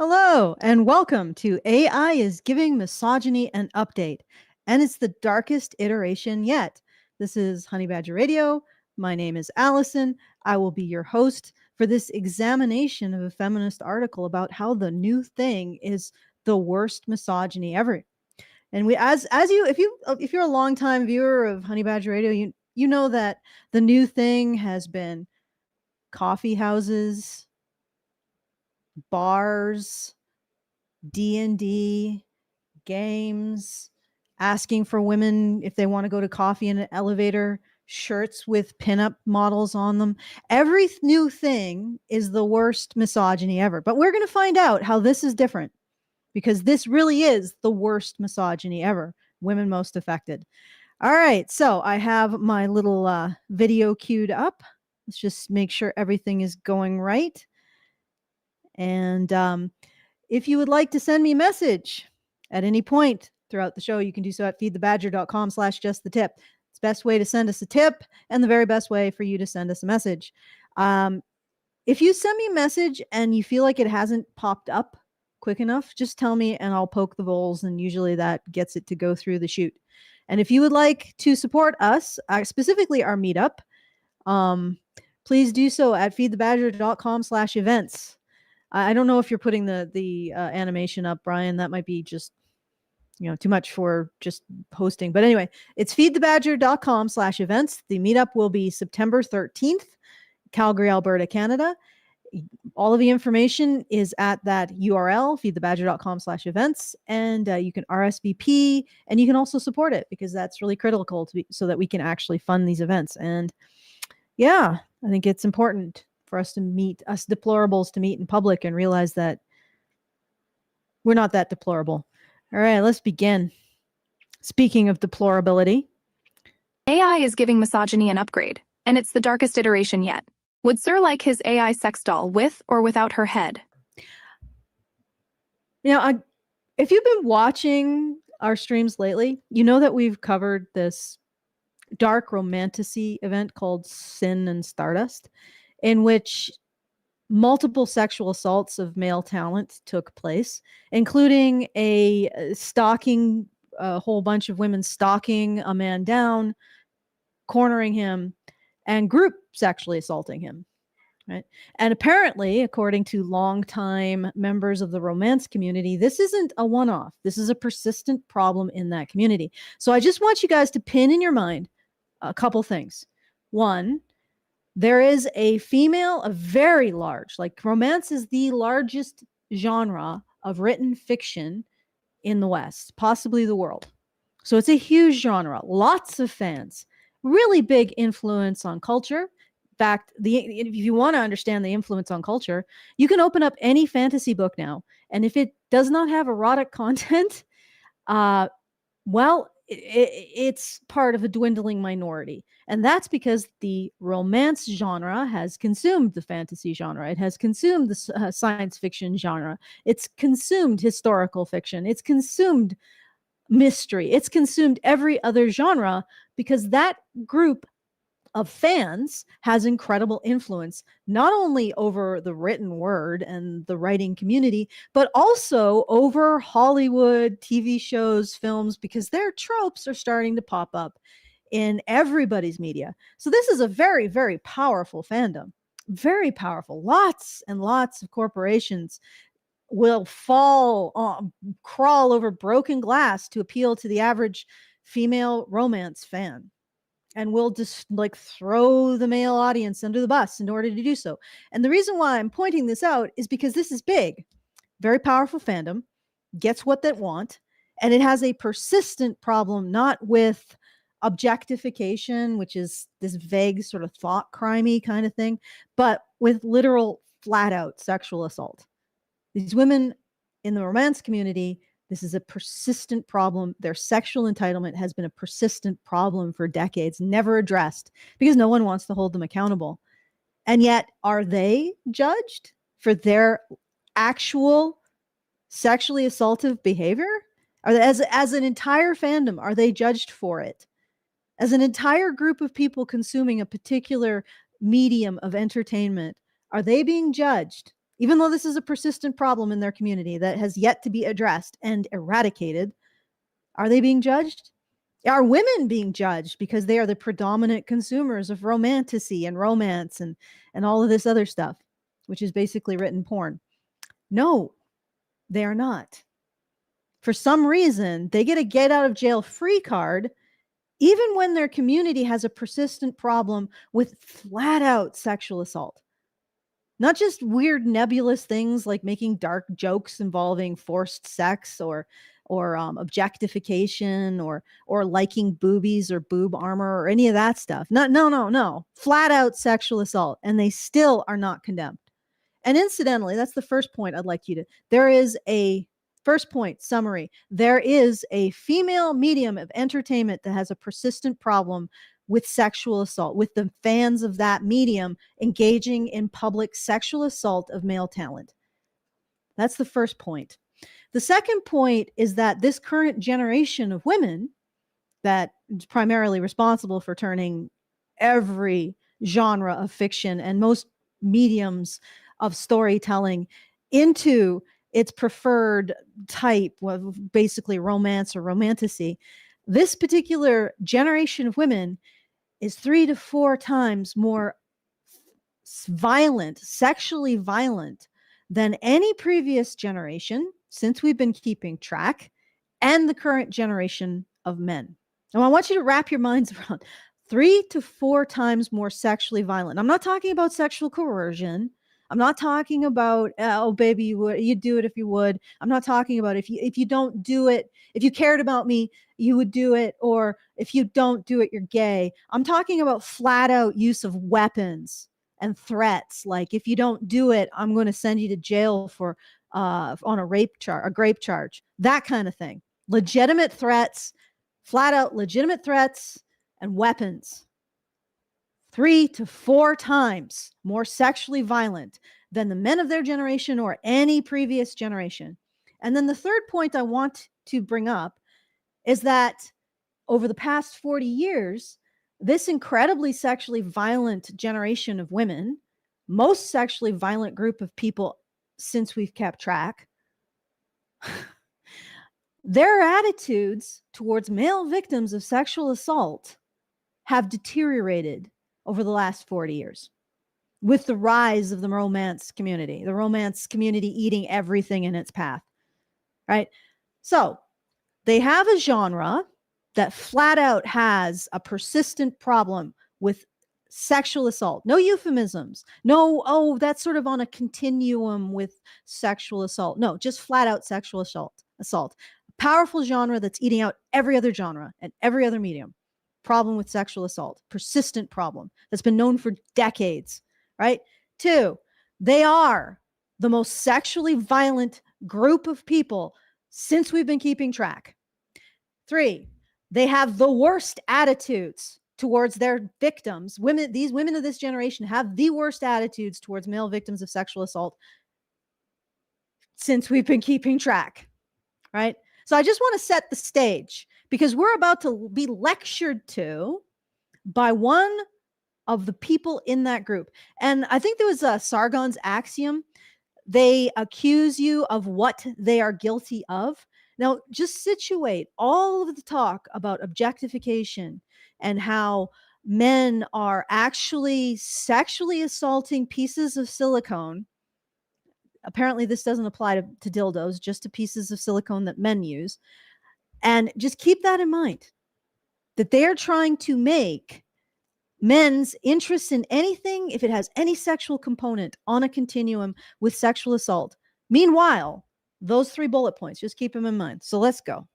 Hello, and welcome to AI is Giving Misogyny an Update. And it's the darkest iteration yet. This is Honey Badger Radio. My name is Allison. I will be your host for this examination of a feminist article about how the new thing is the worst misogyny ever. And we as you if you're a longtime viewer of Honey Badger Radio, you know that the new thing has been coffee houses, bars, D&D, games, asking for women if they want to go to coffee in an elevator, shirts with pinup models on them. Every new thing is the worst misogyny ever. But we're going to find out how this is different because this really is the worst misogyny ever. Women most affected. All right. So I have my little video queued up. Let's just make sure everything is going right. And if you would like to send me a message at any point throughout the show, you can do so at feedthebadger.com/justthetip. It's the best way to send us a tip and the very best way for you to send us a message. If you send me a message and you feel like it hasn't popped up quick enough, just tell me and I'll poke the holes, and usually that gets it to go through the chute. And if you would like to support us, specifically our meetup, please do so at feedthebadger.com/events. I don't know if you're putting the animation up, Brian. That might be just, too much for just posting. But anyway, it's feedthebadger.com/events. The meetup will be September 13th, Calgary, Alberta, Canada. All of the information is at that URL, feedthebadger.com/events. And you can RSVP, and you can also support it because that's really critical so that we can actually fund these events. And yeah, I think it's important for us deplorables to meet in public and realize that we're not that deplorable. All right, let's begin. Speaking of deplorability, AI is giving misogyny an upgrade, and it's the darkest iteration yet. Would Sir like his AI sex doll with or without her head? If you've been watching our streams lately, you know that we've covered this dark romantasy event called Sin and Stardust, in which multiple sexual assaults of male talent took place, including a whole bunch of women stalking a man down, cornering him, and group sexually assaulting him. Right? And apparently, according to longtime members of the romance community, this isn't a one-off. This is a persistent problem in that community. So I just want you guys to pin in your mind a couple things. One, there is a very large, like romance is the largest genre of written fiction in the West, possibly the world. So it's a huge genre, lots of fans, really big influence on culture. In fact, if you want to understand the influence on culture, you can open up any fantasy book now. And if it does not have erotic content, it's part of a dwindling minority. And that's because the romance genre has consumed the fantasy genre. It has consumed the science fiction genre. It's consumed historical fiction. It's consumed mystery. It's consumed every other genre because that group of fans has incredible influence, not only over the written word and the writing community, but also over Hollywood, TV shows, films, because their tropes are starting to pop up in everybody's media. So this is a very, very powerful fandom, very powerful. Lots and lots of corporations will crawl over broken glass to appeal to the average female romance fan. And we'll just throw the male audience under the bus in order to do so. And the reason why I'm pointing this out is because this is big, very powerful fandom, gets what they want, and it has a persistent problem, not with objectification, which is this vague sort of thought crimey kind of thing, but with literal flat out sexual assault. These women in the romance community, this is a persistent problem. Their sexual entitlement has been a persistent problem for decades, never addressed because no one wants to hold them accountable. And yet, are they judged for their actual sexually assaultive behavior? As an entire fandom, are they judged for it? As an entire group of people consuming a particular medium of entertainment, are they being judged even though this is a persistent problem in their community that has yet to be addressed and eradicated, are they being judged? Are women being judged because they are the predominant consumers of romantasy and romance and all of this other stuff, which is basically written porn? No, they are not. For some reason, they get a get out of jail free card even when their community has a persistent problem with flat out sexual assault. Not just weird nebulous things like making dark jokes involving forced sex or objectification or liking boobies or boob armor or any of that stuff. No. Flat out sexual assault, and they still are not condemned. And incidentally, that's the first point I'd like you to. There is a first point summary. There is a female medium of entertainment that has a persistent problem with sexual assault, with the fans of that medium engaging in public sexual assault of male talent. That's the first point. The second point is that this current generation of women that is primarily responsible for turning every genre of fiction and most mediums of storytelling into its preferred type of basically romance or romantasy. This particular generation of women is 3 to 4 times more violent, sexually violent than any previous generation since we've been keeping track, and the current generation of men. Now, I want you to wrap your minds around 3 to 4 times more sexually violent. I'm not talking about sexual coercion. I'm not talking about, oh, baby, you'd do it if you would. I'm not talking about if you don't do it, if you cared about me, you would do it, or if you don't do it, you're gay. I'm talking about flat out use of weapons and threats, like if you don't do it, I'm going to send you to jail for on a grape charge, that kind of thing. Legitimate threats, flat out legitimate threats and weapons. 3 to 4 times more sexually violent than the men of their generation or any previous generation. And then the third point I want to bring up is that over the past 40 years, this incredibly sexually violent generation of women, most sexually violent group of people since we've kept track, their attitudes towards male victims of sexual assault have deteriorated over the last 40 years with the rise of the romance community eating everything in its path, right? So they have a genre that flat out has a persistent problem with sexual assault. No euphemisms. No, oh, that's sort of on a continuum with sexual assault. No, just flat out sexual assault. A powerful genre that's eating out every other genre and every other medium. Problem with sexual assault. Persistent problem that's been known for decades, right? 2, they are the most sexually violent group of people since we've been keeping track. 3, they have the worst attitudes towards their victims. These women of this generation have the worst attitudes towards male victims of sexual assault since we've been keeping track, right? So I just want to set the stage because we're about to be lectured to by one of the people in that group. And I think there was a Sargon's axiom. They accuse you of what they are guilty of. Now, just situate all of the talk about objectification and how men are actually sexually assaulting pieces of silicone. Apparently, this doesn't apply to dildos, just to pieces of silicone that men use. And just keep that in mind, that they are trying to make men's interest in anything, if it has any sexual component, on a continuum with sexual assault. Meanwhile, those 3 bullet points, just keep them in mind. So let's go.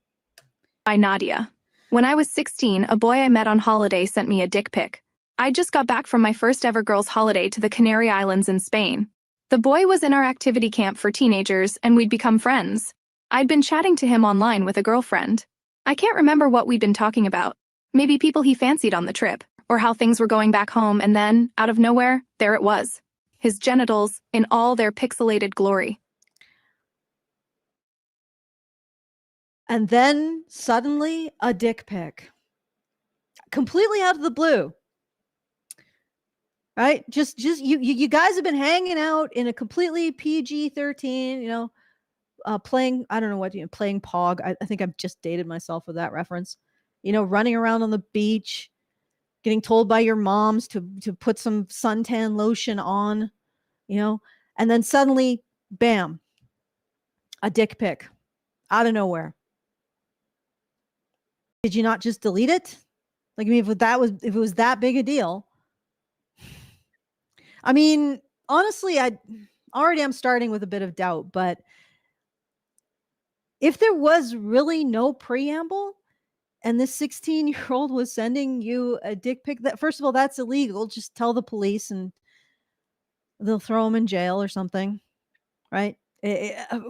By Nadia. When I was 16, a boy I met on holiday sent me a dick pic. I just got back from my first ever girls' holiday to the Canary Islands in Spain. The boy was in our activity camp for teenagers, and we'd become friends. I'd been chatting to him online with a girlfriend. I can't remember what we'd been talking about. Maybe people he fancied on the trip, or how things were going back home, and then, out of nowhere, there it was. His genitals in all their pixelated glory. And then suddenly a dick pic. Completely out of the blue. right? Just you guys have been hanging out in a completely PG-13, playing, I don't know what, playing Pog. I think I've just dated myself with that reference. Running around on the beach, getting told by your moms to put some suntan lotion on, and then suddenly, bam, a dick pic out of nowhere. Did you not just delete it? Like, I mean, if it was that big a deal, I mean, honestly, I'm starting with a bit of doubt, but if there was really no preamble and this 16-year-old was sending you a dick pic, that, first of all, that's illegal. Just tell the police and they'll throw him in jail or something, right?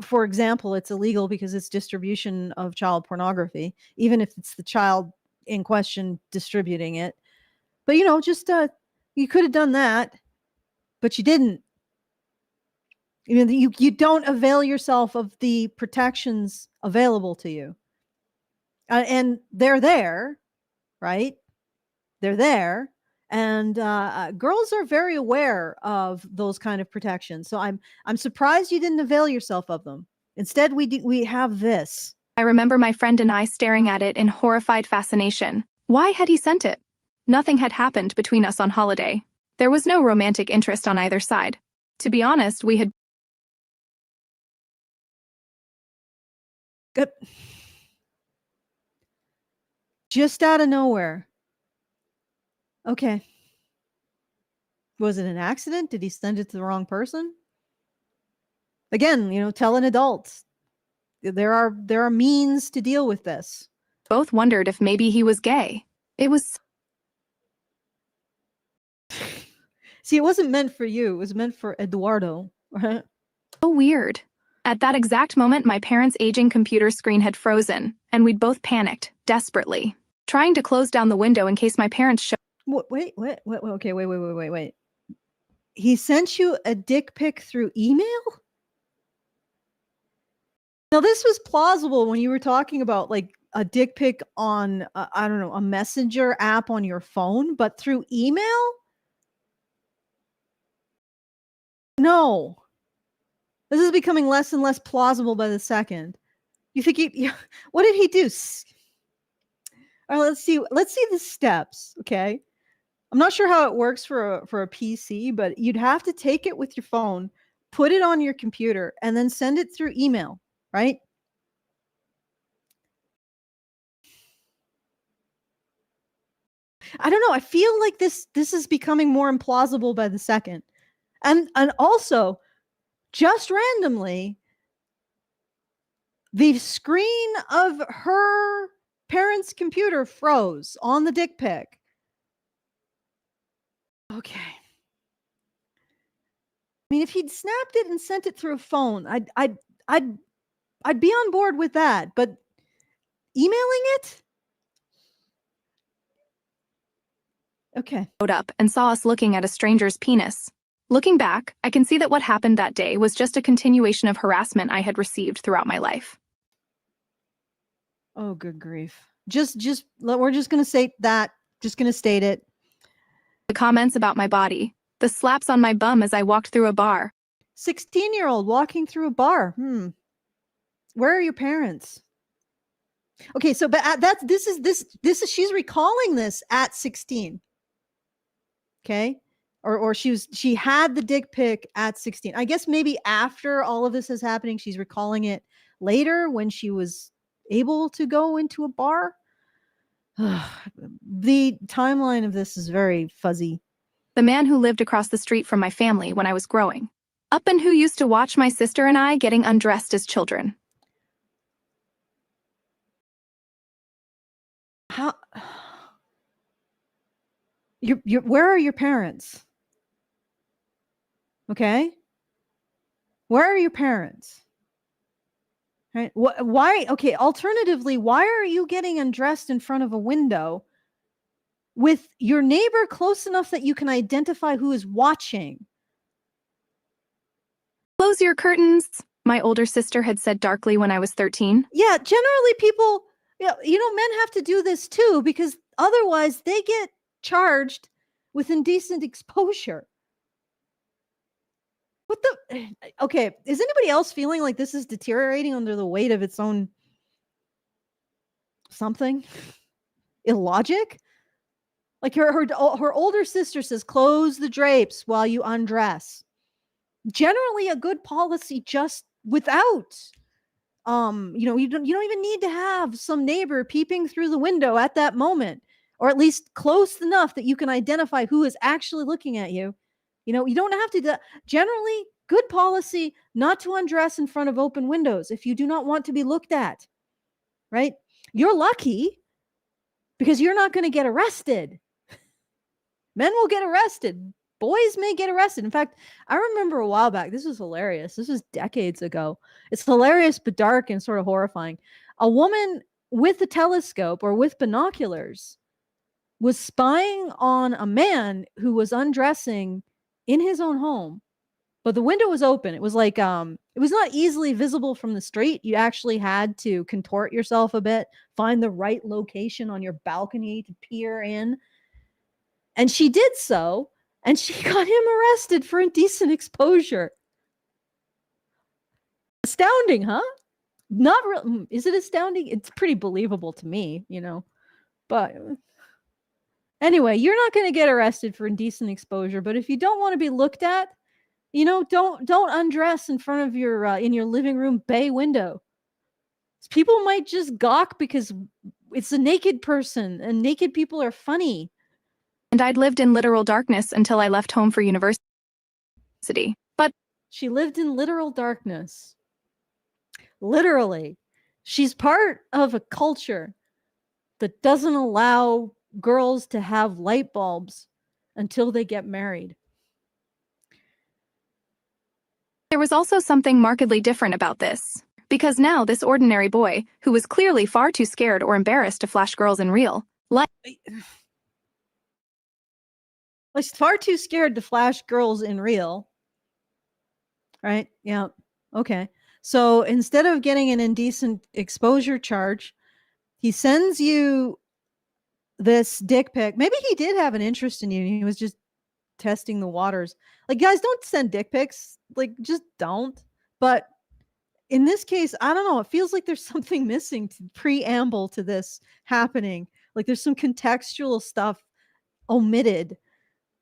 For example, it's illegal because it's distribution of child pornography, even if it's the child in question distributing it. But just you could have done that, but you didn't. You don't avail yourself of the protections available to you, and they're there, right? They're there, and girls are very aware of those kind of protections. So I'm surprised you didn't avail yourself of them. Instead, we have this. I remember my friend and I staring at it in horrified fascination. Why had he sent it? Nothing had happened between us on holiday. There was no romantic interest on either side. To be honest, we had Good. Just out of nowhere. Okay. Was it an accident? Did he send it to the wrong person? Again, tell an adult. There are means to deal with this. both wondered if maybe he was gay. It was See, it wasn't meant for you. It was meant for Eduardo, right? so weird. At that exact moment, my parents' aging computer screen had frozen, and we'd both panicked, desperately, trying to close down the window in case my parents showed. Wait, okay, wait. He sent you a dick pic through email? Now, this was plausible when you were talking about like a dick pic on, I don't know, a messenger app on your phone, but through email? No. This is becoming less and less plausible by the second. You think what did he do? All right, let's see the steps, okay? I'm not sure how it works for a PC, but you'd have to take it with your phone, put it on your computer, and then send it through email, right? I don't know. I feel like this is becoming more implausible by the second. And also, just randomly, the screen of her parents' computer froze on the dick pic. Okay. I mean, if he'd snapped it and sent it through a phone, I'd be on board with that. But emailing it? Okay. Up and saw us looking at a stranger's penis. Looking back, I can see that what happened that day was just a continuation of harassment I had received throughout my life. Oh, good grief. We're just going to say that. Just going to state it. The comments about my body, the slaps on my bum as I walked through a bar. 16-year-old walking through a bar. Where are your parents? Okay, so but this is she's recalling this at 16. Okay? Or she had the dick pic at 16. I guess maybe after all of this is happening, she's recalling it later when she was able to go into a bar. The timeline of this is very fuzzy. The man who lived across the street from my family when I was growing up and who used to watch my sister and I getting undressed as children. How where are your parents? Okay? Where are your parents? Right? Why? Okay, alternatively, why are you getting undressed in front of a window with your neighbor close enough that you can identify who is watching? Close your curtains, my older sister had said darkly when I was 13. Yeah, generally people, men have to do this too because otherwise they get charged with indecent exposure. What the? Okay, is anybody else feeling like this is deteriorating under the weight of its own something? Illogic? Like her older sister says, close the drapes while you undress. Generally a good policy just without you don't even need to have some neighbor peeping through the window at that moment, or at least close enough that you can identify who is actually looking at you. You don't have to generally good policy not to undress in front of open windows if you do not want to be looked at, right? You're lucky because you're not going to get arrested. Men will get arrested. Boys may get arrested. In fact, I remember a while back, this was hilarious. This was decades ago. It's hilarious, but dark and sort of horrifying. A woman with a telescope or with binoculars was spying on a man who was undressing in his own home, but the window was open. It was like, it was not easily visible from the street. You actually had to contort yourself a bit, find the right location on your balcony to peer in. And she did so, and she got him arrested for indecent exposure. Astounding, huh? Not real. Is it astounding? It's pretty believable to me, But anyway, you're not going to get arrested for indecent exposure. But if you don't want to be looked at, don't undress in front of your in your living room bay window. People might just gawk because it's a naked person, and naked people are funny. And I'd lived in literal darkness until I left home for university. But she lived in literal darkness. Literally. She's part of a culture that doesn't allow girls to have light bulbs until they get married. There was also something markedly different about this, because now this ordinary boy, who was clearly far too scared or embarrassed to flash girls in real life, was far too scared to flash girls in real. Right? Yeah. Okay. So instead of getting an indecent exposure charge, he sends you this dick pic. Maybe he did have an interest in you. He was just testing the waters. Like, guys, don't send dick pics. Like, just don't. But in this case, I don't know. It feels like there's something missing to preamble to this happening. Like there's some contextual stuff omitted.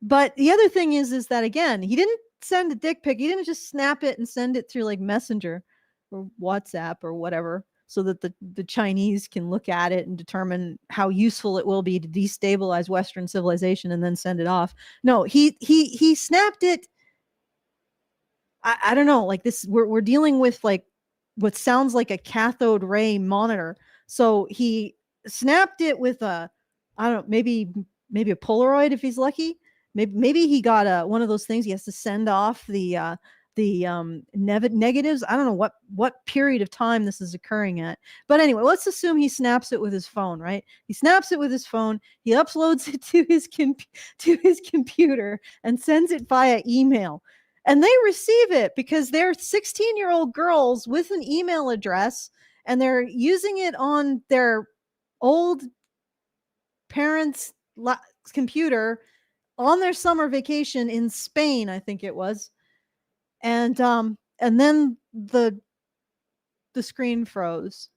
But the other thing is that, again, he didn't send a dick pic. He didn't just snap it and send it through like Messenger or WhatsApp or whatever, so that the Chinese can look at it and determine how useful it will be to destabilize Western civilization and then send it off. No, he snapped it. I don't know, like this, we're dealing with like what sounds like a cathode ray monitor. So he snapped it with I don't know, maybe a Polaroid if he's lucky. Maybe he got one of those things he has to send off the negatives. I don't know what period of time this is occurring at. But anyway, let's assume he snaps it with his phone, right? He snaps it with his phone. He uploads it to his computer and sends it via email. And they receive it because they're 16-year-old girls with an email address, and they're using it on their old parents' computer on their summer vacation in Spain, I think it was. And then the screen froze.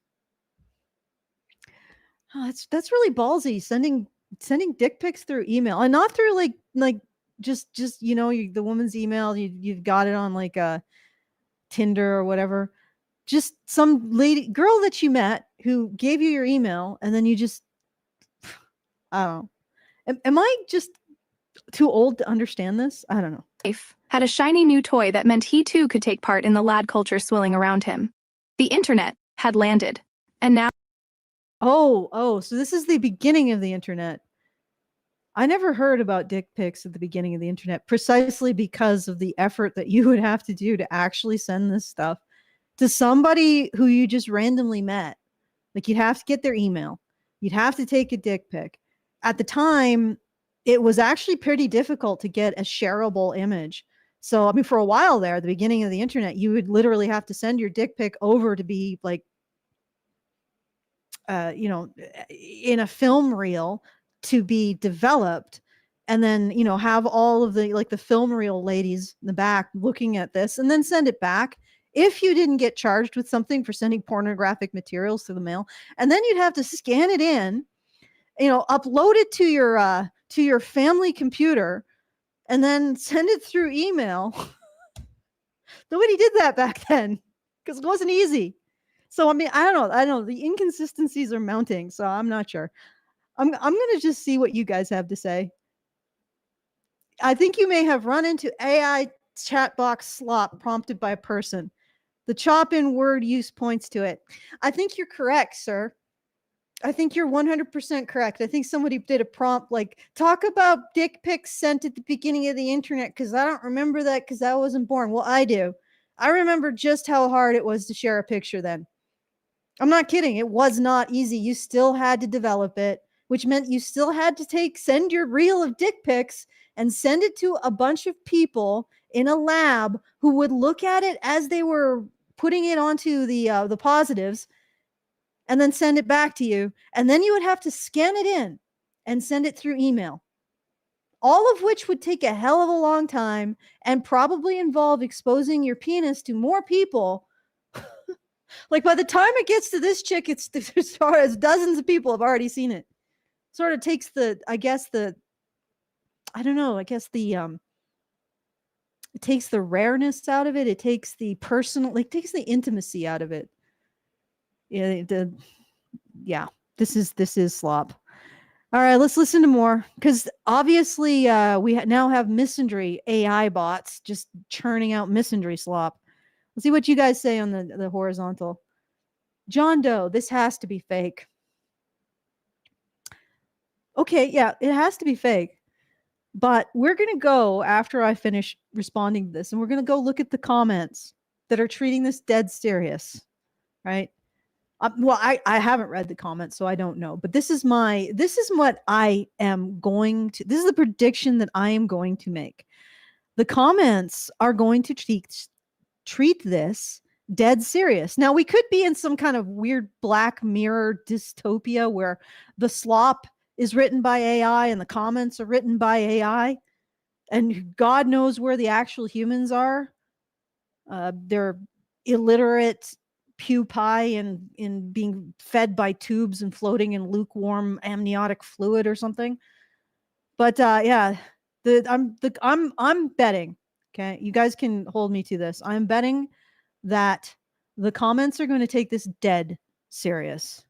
Oh, that's really ballsy, sending dick pics through email, and not through like just the woman's email. You've got it on like a Tinder or whatever. Just some girl that you met who gave you your email, and then you just, I don't know. Am I just too old to understand this? I don't know. Had a shiny new toy that meant he too could take part in the lad culture swilling around him. The internet had landed, and now. Oh, so this is the beginning of the internet. I never heard about dick pics at the beginning of the internet, precisely because of the effort that you would have to do to actually send this stuff to somebody who you just randomly met. Like, you'd have to get their email. You'd have to take a dick pic. At the time, it was actually pretty difficult to get a shareable image. So, I mean, for a while there, at the beginning of the internet, you would literally have to send your dick pic over to be like, in a film reel to be developed. and then, you know, have all of the like the film reel ladies in the back looking at this, and then send it back if you didn't get charged with something for sending pornographic materials through the mail. And then you'd have to scan it in, you know, upload it to your family computer, and then send it through email. Nobody did that back then because it wasn't easy. So I mean, I don't know. The inconsistencies are mounting, so I'm not sure. I'm gonna just see what you guys have to say. I think you may have run into AI chat box slop prompted by a person. The chop in word use points to it. I think you're correct, sir. I think you're 100% correct. I think somebody did a prompt like, talk about dick pics sent at the beginning of the internet, because I don't remember that because I wasn't born. Well, I do. I remember just how hard it was to share a picture then. I'm not kidding. It was not easy. You still had to develop it, which meant you still had to send your reel of dick pics and send it to a bunch of people in a lab who would look at it as they were putting it onto the positives, and then send it back to you. And then you would have to scan it in and send it through email, all of which would take a hell of a long time and probably involve exposing your penis to more people. Like by the time it gets to this chick, it's as far as dozens of people have already seen it. Sort of takes the, I guess the, I don't know, I guess the, it takes the rareness out of it. It takes the personal, like takes the intimacy out of it. Yeah, this is slop. All right, let's listen to more, because obviously we now have misandry AI bots just churning out misandry slop. Let's see what you guys say on the horizontal. John Doe, this has to be fake. Okay, yeah, it has to be fake. But we're going to go, after I finish responding to this, and we're going to go look at the comments that are treating this dead serious, right? Well, I haven't read the comments, so I don't know. But this is what I am going to, this is the prediction that I am going to make. The comments are going to treat this dead serious. Now, we could be in some kind of weird Black Mirror dystopia where the slop is written by AI and the comments are written by AI, and God knows where the actual humans are. They're illiterate pupae and in being fed by tubes and floating in lukewarm amniotic fluid or something. But yeah, I'm betting. Okay, you guys can hold me to this. I'm betting that the comments are going to take this dead serious.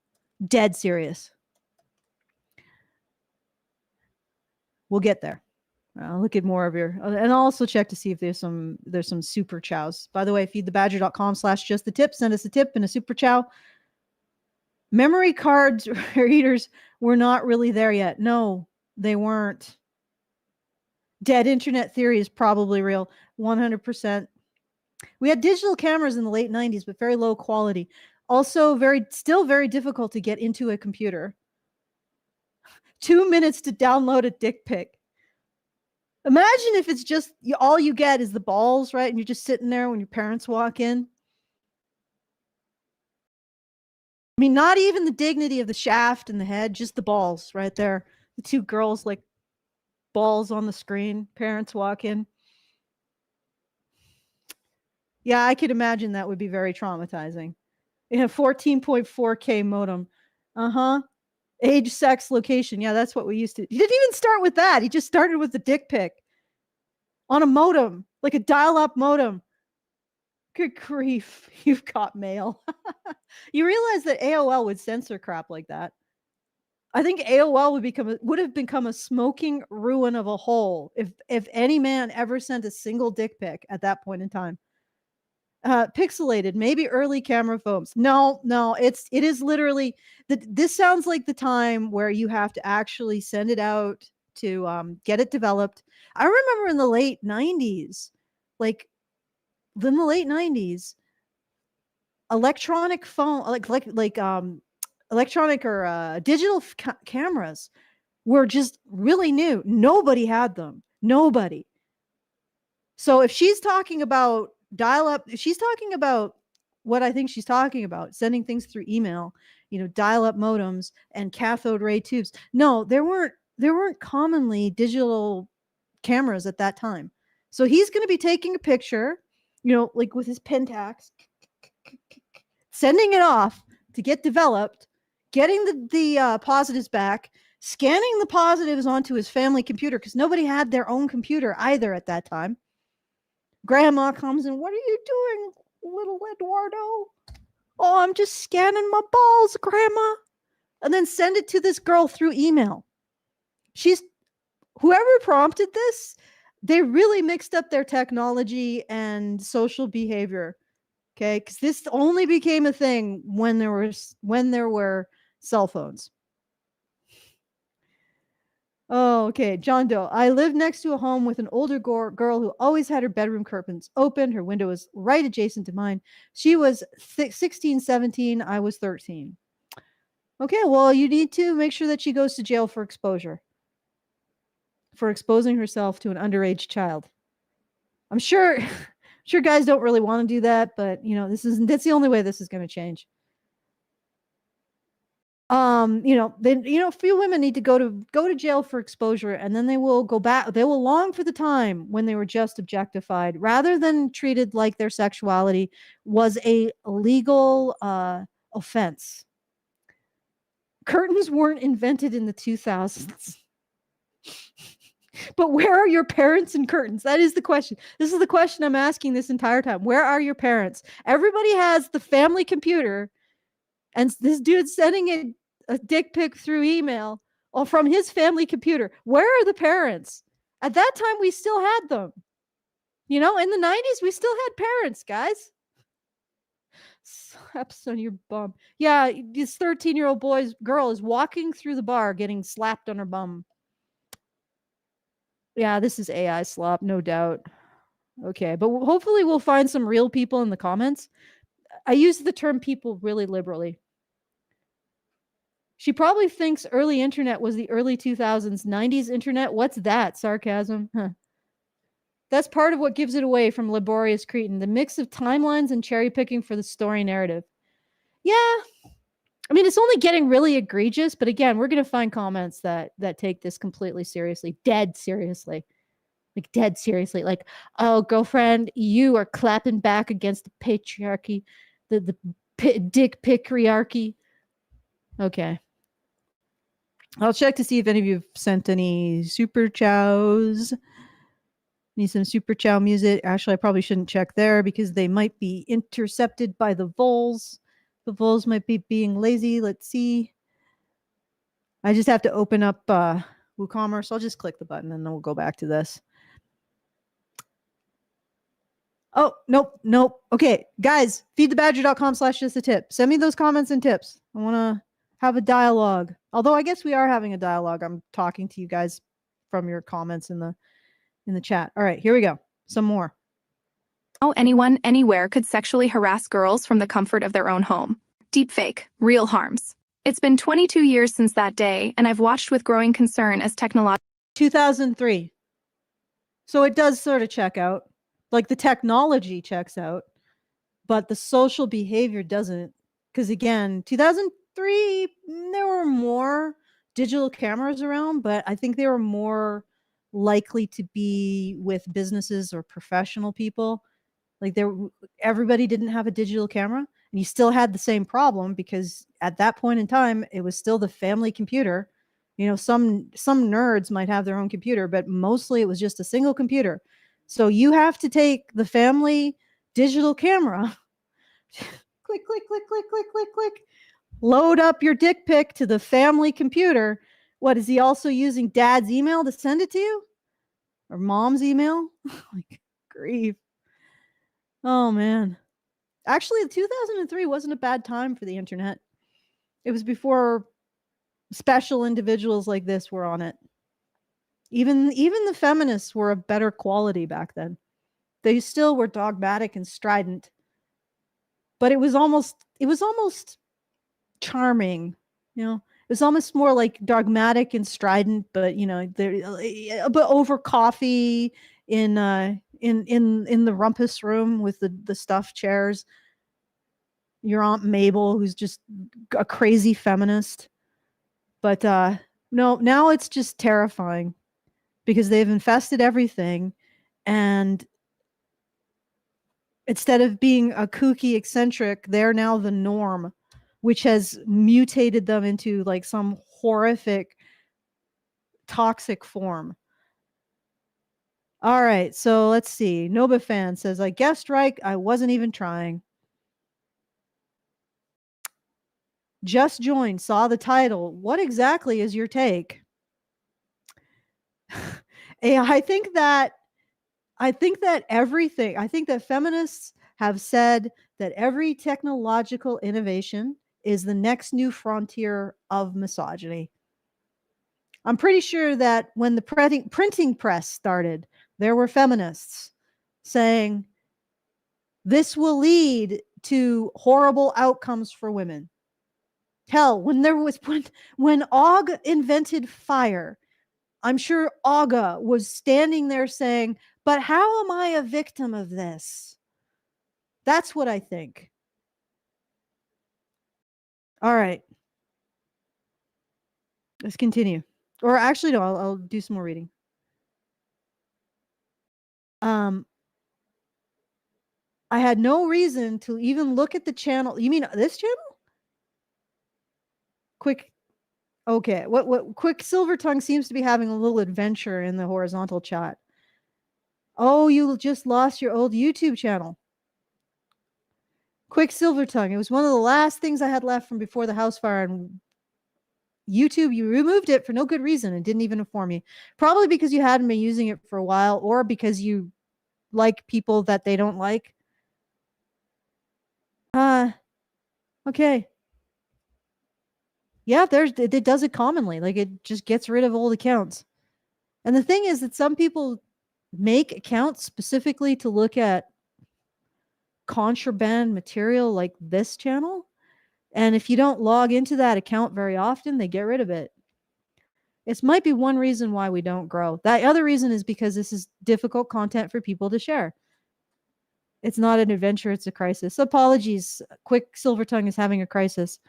Dead serious. We'll get there. I'll look at more of your, and I'll also check to see if there's some super chows. By the way, feedthebadger.com/justthetip. Send us a tip and a super chow. Memory cards readers were not really there yet. No, they weren't. Dead internet theory is probably real. 100%. We had digital cameras in the late 90s, but very low quality. Also still very difficult to get into a computer. 2 minutes to download a dick pic. Imagine if it's just all you get is the balls, right? And you're just sitting there when your parents walk in. I mean, not even the dignity of the shaft and the head, just the balls right there. The two girls, like balls on the screen. Parents walk in. Yeah, I could imagine that would be very traumatizing. You have 14.4K modem. Age, sex, location. Yeah, that's what we used to. He didn't even start with that. He just started with the dick pic on a modem, like a dial-up modem. Good grief, you've got mail. You realize that AOL would censor crap like that. I think AOL would have become a smoking ruin of a hole if any man ever sent a single dick pic at that point in time. Pixelated, maybe early camera phones. No, it is literally this sounds like the time where you have to actually send it out to get it developed. I remember in the late 90s, electronic phone, electronic or digital cameras were just really new. Nobody had them. Nobody. So if she's talking about dial-up, if she's talking about what I think she's talking about, sending things through email, dial-up modems and cathode ray tubes. No, there weren't there weren't commonly digital cameras at that time. So he's going to be taking a picture, like with his Pentax, sending it off to get developed, getting the positives back, scanning the positives onto his family computer because nobody had their own computer either at that time. Grandma comes in, what are you doing, little Eduardo? Oh, I'm just scanning my balls, Grandma. And then send it to this girl through email. Whoever prompted this, they really mixed up their technology and social behavior. Okay, because this only became a thing when there were cell phones. Oh, okay. John Doe. I lived next to a home with an older girl who always had her bedroom curtains open. Her window was right adjacent to mine. She was 16, 17. I was 13. Okay, well, you need to make sure that she goes to jail for exposure, for exposing herself to an underage child. I'm sure guys don't really want to do that, but that's the only way this is going to change. A few women need to go to jail for exposure, and then they will go back. They will long for the time when they were just objectified, rather than treated like their sexuality was a legal offense. Curtains weren't invented in the 2000s. But where are your parents and curtains? That is the question. This is the question I'm asking this entire time. Where are your parents? Everybody has the family computer, and this dude's sending a dick pic through email or from his family computer. Where are the parents? At that time, we still had them. In the 90s, we still had parents, guys. Slaps on your bum. Yeah, this 13-year-old girl is walking through the bar getting slapped on her bum. Yeah, this is AI slop, no doubt. Okay, but hopefully we'll find some real people in the comments. I use the term people really liberally. She probably thinks early internet was the early 2000s, 90s internet. What's that? Sarcasm? Huh. That's part of what gives it away from laborious cretin, the mix of timelines and cherry picking for the story narrative. Yeah, I mean, it's only getting really egregious, but again, we're going to find comments that take this completely seriously, dead seriously. Like dead seriously, like, oh, girlfriend, you are clapping back against the patriarchy, the dick pictriarchy. Okay. I'll check to see if any of you have sent any super chows. Need some super chow music. Actually, I probably shouldn't check there because they might be intercepted by the voles. The voles might be being lazy. Let's see. I just have to open up WooCommerce. I'll just click the button and then we'll go back to this. Oh, nope. Okay, guys, feedthebadger.com/just-a-tip. Send me those comments and tips. I want to have a dialogue. Although I guess we are having a dialogue. I'm talking to you guys from your comments in the chat. All right, here we go. Some more. How anyone, anywhere could sexually harass girls from the comfort of their own home. Deepfake, real harms. It's been 22 years since that day, and I've watched with growing concern as technology. 2003. So it does sort of check out. Like the technology checks out, but the social behavior doesn't. Because again, 2003, there were more digital cameras around, but I think they were more likely to be with businesses or professional people. Like everybody didn't have a digital camera, and you still had the same problem because at that point in time, it was still the family computer. Some nerds might have their own computer, but mostly it was just a single computer. So you have to take the family digital camera, click, click, click, click, click, click, click, load up your dick pic to the family computer. What, is he also using dad's email to send it to you? Or mom's email? Like, grief. Oh, man. Actually, 2003 wasn't a bad time for the internet. It was before special individuals like this were on it. Even the feminists were of better quality back then. They still were dogmatic and strident, but it was almost charming. It was almost more like dogmatic and strident, but but over coffee in the rumpus room with the stuffed chairs. Your Aunt Mabel, who's just a crazy feminist. But No, now it's just terrifying because they've infested everything. And instead of being a kooky eccentric, they're now the norm, which has mutated them into like some horrific toxic form. All right, so let's see. Noba fan says, I guessed right. I wasn't even trying. Just joined, saw the title. What exactly is your take? I think that everything, I think that feminists have said that every technological innovation is the next new frontier of misogyny. I'm pretty sure that when the printing press started, there were feminists saying this will lead to horrible outcomes for women. Hell, when Og invented fire, I'm sure Aga was standing there saying, but how am I a victim of this? That's what I think. All right. Let's continue. Or actually, no, I'll do some more reading. I had no reason to even look at the channel. You mean this channel? Quick. Okay. What Quick Silver Tongue seems to be having a little adventure in the horizontal chat. Oh, you just lost your old YouTube channel. Quick Silver Tongue. It was one of the last things I had left from before the house fire, and YouTube, you removed it for no good reason and didn't even inform me. Probably because you hadn't been using it for a while, or because you like people that they don't like. Okay. Yeah, it does it commonly. Like it just gets rid of old accounts. And the thing is that some people make accounts specifically to look at contraband material like this channel. And if you don't log into that account very often, they get rid of it. This might be one reason why we don't grow. That other reason is because this is difficult content for people to share. It's not an adventure, it's a crisis. Apologies. Quick Silver Tongue is having a crisis.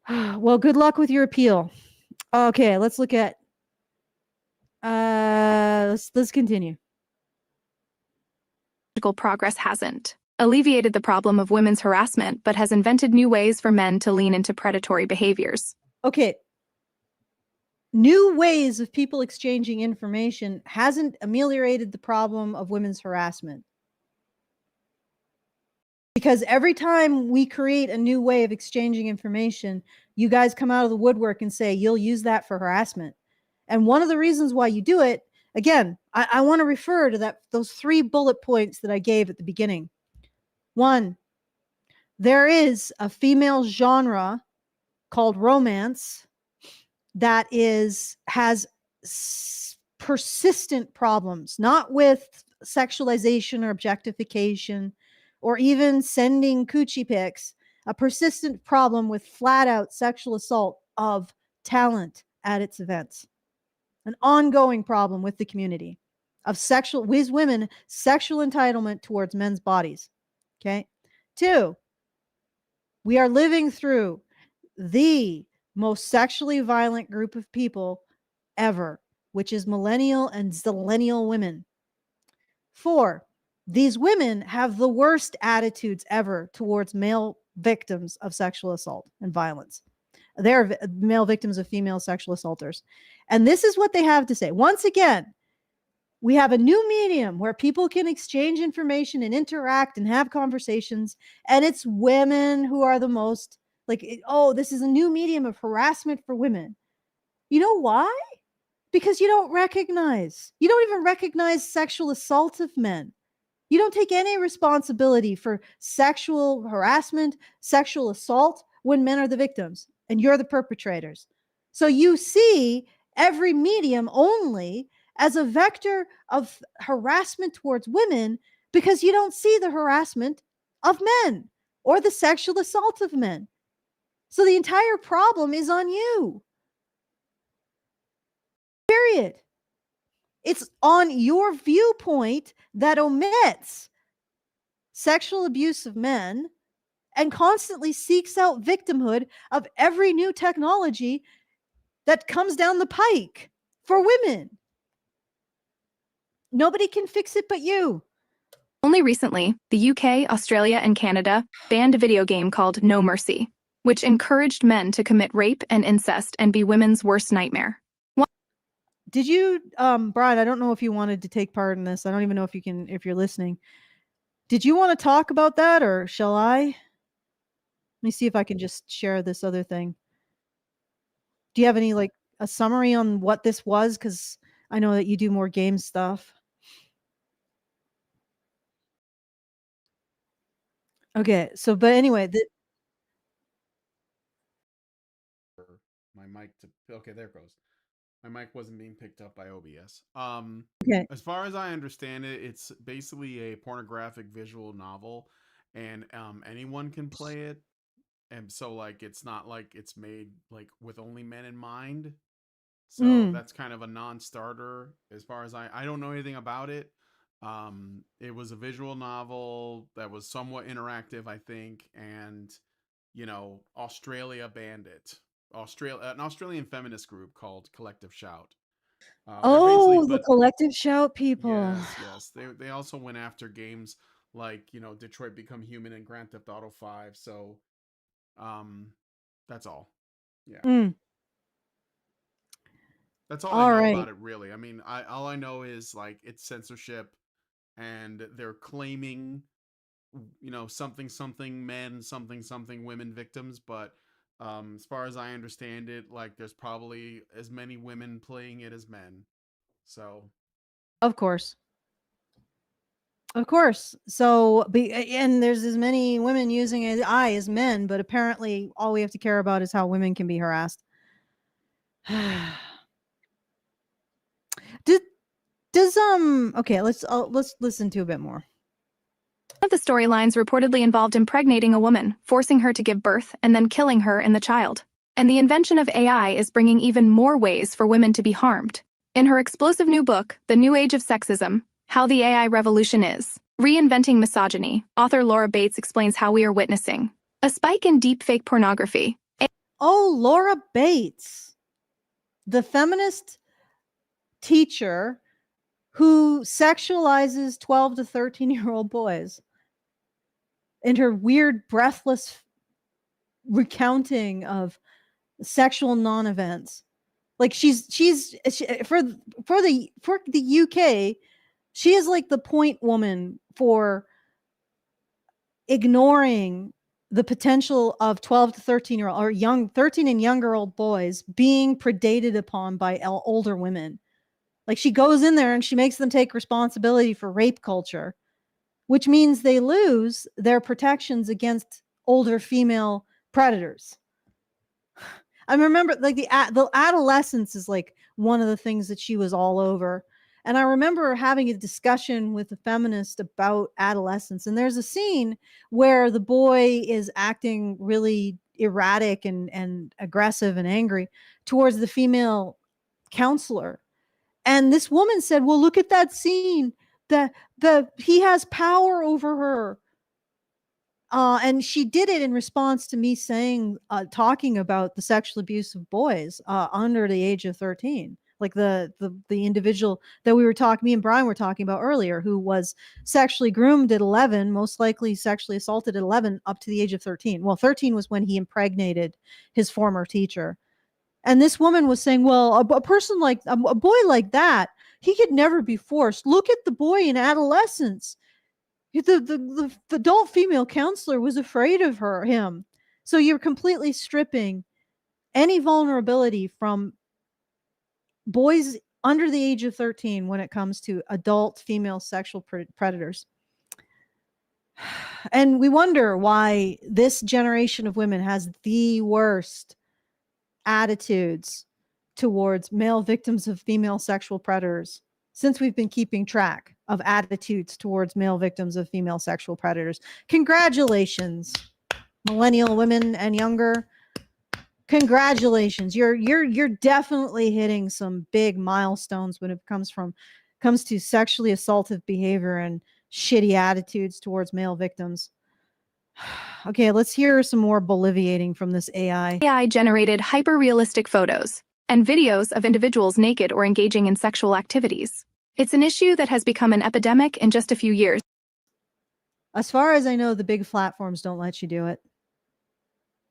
Well, good luck with your appeal. Okay, let's look at let's continue. Progress hasn't alleviated the problem of women's harassment, but has invented new ways for men to lean into predatory behaviors. Okay. New ways of people exchanging information hasn't ameliorated the problem of women's harassment. Because every time we create a new way of exchanging information, you guys come out of the woodwork and say, you'll use that for harassment. And one of the reasons why you do it, again, I want to refer to those 3 bullet points that I gave at the beginning. 1, there is a female genre called romance that has persistent problems, not with sexualization or objectification or even sending coochie pics, a persistent problem with flat out sexual assault of talent at its events, an ongoing problem with the community of with women, sexual entitlement towards men's bodies. Okay. 2, we are living through the most sexually violent group of people ever, which is millennial and zillennial women. 4, these women have the worst attitudes ever towards male victims of sexual assault and violence. They're male victims of female sexual assaulters. And this is what they have to say. Once again, we have a new medium where people can exchange information and interact and have conversations. And it's women who are the most this is a new medium of harassment for women. You know why? Because you don't even recognize sexual assault of men. You don't take any responsibility for sexual harassment, sexual assault when men are the victims and you're the perpetrators. So you see every medium only as a vector of harassment towards women because you don't see the harassment of men or the sexual assault of men. So the entire problem is on you. Period. It's on your viewpoint that omits sexual abuse of men and constantly seeks out victimhood of every new technology that comes down the pike for women. Nobody can fix it but you. Only recently, the UK, Australia, and Canada banned a video game called No Mercy, which encouraged men to commit rape and incest and be women's worst nightmare. Did you, Brian, I don't know if you wanted to take part in this. I don't even know if you can, if you're listening. Did you want to talk about that, or shall I? Let me see if I can just share this other thing. Do you have any, like, a summary on what this was? Because I know that you do more game stuff. Okay, so, but anyway, my mic to okay, there it goes. My mic wasn't being picked up by OBS. okay. As far as I understand it, it's basically a pornographic visual novel, and anyone can play it. And so, like, it's not like it's made like with only men in mind. So that's kind of a non-starter as far as I don't know anything about it. It was a visual novel that was somewhat interactive, I think, and Australia banned it. An Australian feminist group called Collective Shout. Oh, the Collective Shout people. Yes. They also went after games like Detroit Become Human and Grand Theft Auto 5. So, that's all. Yeah. That's all I know about it, really. I mean, all I know is like it's censorship, and they're claiming, something men, something women victims, but as far as I understand it, like there's probably as many women playing it as men. So, Of course. Of course. So, and there's as many women using AI as men, but apparently all we have to care about is how women can be harassed. Okay, let's listen to a bit more. One of the storylines reportedly involved impregnating a woman, forcing her to give birth, and then killing her and the child. And the invention of AI is bringing even more ways for women to be harmed. In her explosive new book, The New Age of Sexism: How the AI Revolution Is Reinventing Misogyny, author Laura Bates explains how we are witnessing a spike in deepfake pornography. Oh, Laura Bates, the feminist teacher who sexualizes 12 to 13-year-old boys in her weird, breathless recounting of sexual non-events. Like she's for the UK, she is like the point woman for ignoring the potential of 12 to 13-year-old or young 13 and younger old boys being predated upon by older women. Like she goes in there and she makes them take responsibility for rape culture, which means they lose their protections against older female predators. I remember like the adolescence is like one of the things that she was all over. And I remember having a discussion with a feminist about adolescence. And there's a scene where the boy is acting really erratic and aggressive and angry towards the female counselor. And this woman said, well, look at that scene. He has power over her. And she did it in response to me saying, talking about the sexual abuse of boys under the age of 13. Like the individual that me and Brian were talking about earlier, who was sexually groomed at 11, most likely sexually assaulted at 11 up to the age of 13. Well, 13 was when he impregnated his former teacher. And this woman was saying, well, a person like a boy like that, he could never be forced. Look at the boy in adolescence. The adult female counselor was afraid of him. So you're completely stripping any vulnerability from boys under the age of 13 when it comes to adult female sexual predators. And we wonder why this generation of women has the worst attitudes towards male victims of female sexual predators since we've been keeping track of attitudes towards male victims of female sexual predators. Congratulations, millennial women and younger. Congratulations. You're definitely hitting some big milestones when it comes to sexually assaultive behavior and shitty attitudes towards male victims. Okay, let's hear some more boliviating from this AI. AI generated hyper-realistic photos. and videos of individuals naked or engaging in sexual activities. It's an issue that has become an epidemic in just a few years. As far as I know, the big platforms don't let you do it.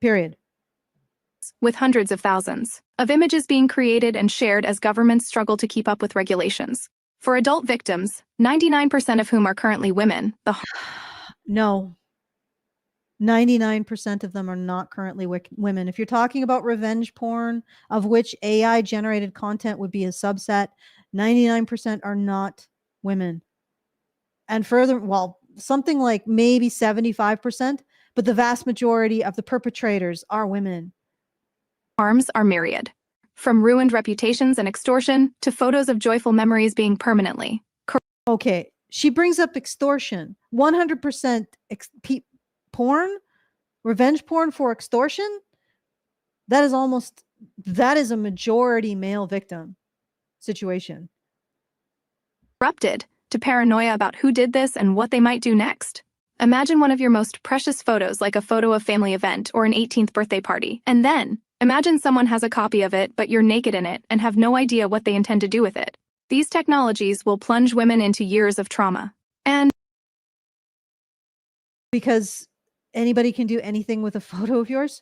Period. With hundreds of thousands of images being created and shared as governments struggle to keep up with regulations. For adult victims, 99% of whom are currently women, No. 99% of them are not currently women. If you're talking about revenge porn, of which AI generated content would be a subset, 99% are not women. And further, well, something like maybe 75%, but the vast majority of the perpetrators are women. harms are myriad. From ruined reputations and extortion to photos of joyful memories being permanently. Okay, she brings up extortion. 100% porn, revenge porn for extortion. That is a majority male victim situation. Corrupted to paranoia about who did this and what they might do next. Imagine one of your most precious photos, like a photo of family event or an 18th birthday party, and then imagine someone has a copy of it, but you're naked in it and have no idea what they intend to do with it. These technologies will plunge women into years of trauma. And because anybody can do anything with a photo of yours?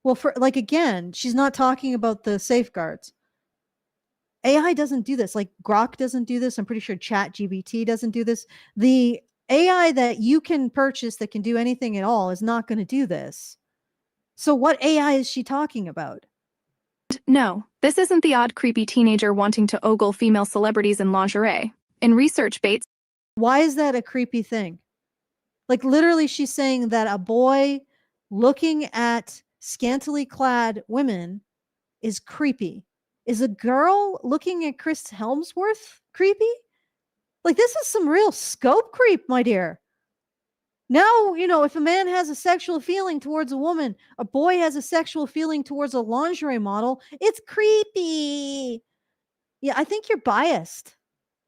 Well, again, she's not talking about the safeguards. AI doesn't do this. Like Grok doesn't do this. I'm pretty sure ChatGPT doesn't do this. The AI that you can purchase that can do anything at all is not going to do this. So what AI is she talking about? no, this isn't the odd creepy teenager wanting to ogle female celebrities in lingerie. In research Bates, Why is that a creepy thing? Like literally she's saying that a boy looking at scantily clad women is creepy. Is a girl looking at Chris Helmsworth creepy? Like this is some real scope creep, my dear. Now, if a man has a sexual feeling towards a woman, a boy has a sexual feeling towards a lingerie model, it's creepy. Yeah, I think you're biased.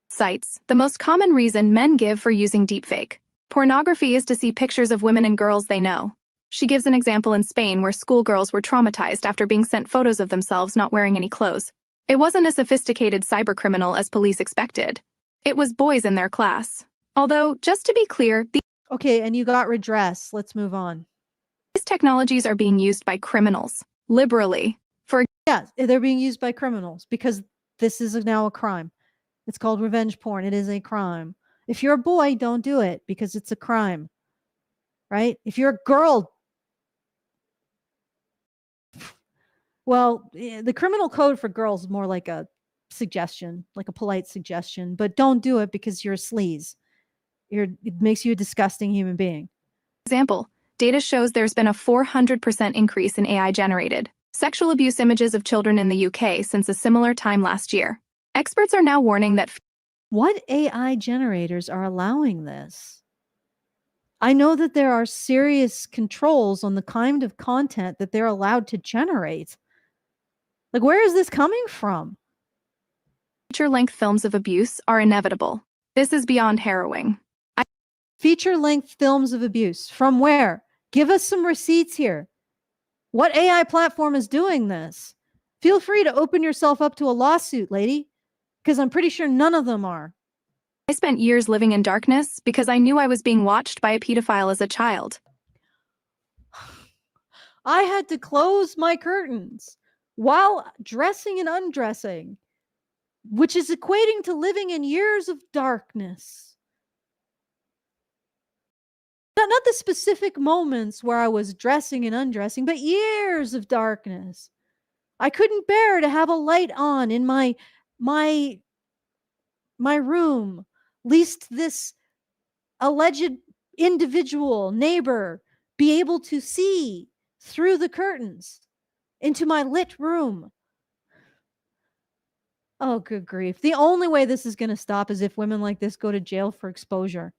cites the most common reason men give for using deepfake pornography is to see pictures of women and girls they know. She gives an example in Spain where schoolgirls were traumatized after being sent photos of themselves not wearing any clothes. It wasn't a sophisticated cybercriminal as police expected. It was boys in their class. Although, just to be clear, Okay, and you got redress. Let's move on. these technologies are being used by criminals liberally. Yeah, they're being used by criminals because this is now a crime. It's called revenge porn. It is a crime. If you're a boy, don't do it because it's a crime. Right? If you're a girl, well, the criminal code for girls is more like a suggestion, like a polite suggestion, but don't do it because you're a sleaze. It makes you a disgusting human being. Example, data shows there's been a 400% increase in AI-generated sexual abuse images of children in the UK since a similar time last year. Experts are now warning that What AI generators are allowing this? I know that there are serious controls on the kind of content that they're allowed to generate. Like, where is this coming from? feature-length films of abuse are inevitable. This is beyond harrowing. Feature-length films of abuse. From where? Give us some receipts here. What AI platform is doing this? Feel free to open yourself up to a lawsuit, lady, because I'm pretty sure none of them are. I spent years living in darkness because I knew I was being watched by a pedophile as a child. I had to close my curtains while dressing and undressing, which is equating to living in years of darkness. Not the specific moments where I was dressing and undressing, but years of darkness. I couldn't bear to have a light on in my room, lest this alleged individual neighbor be able to see through the curtains into my lit room. Oh, good grief. The only way this is going to stop is if women like this go to jail for exposure.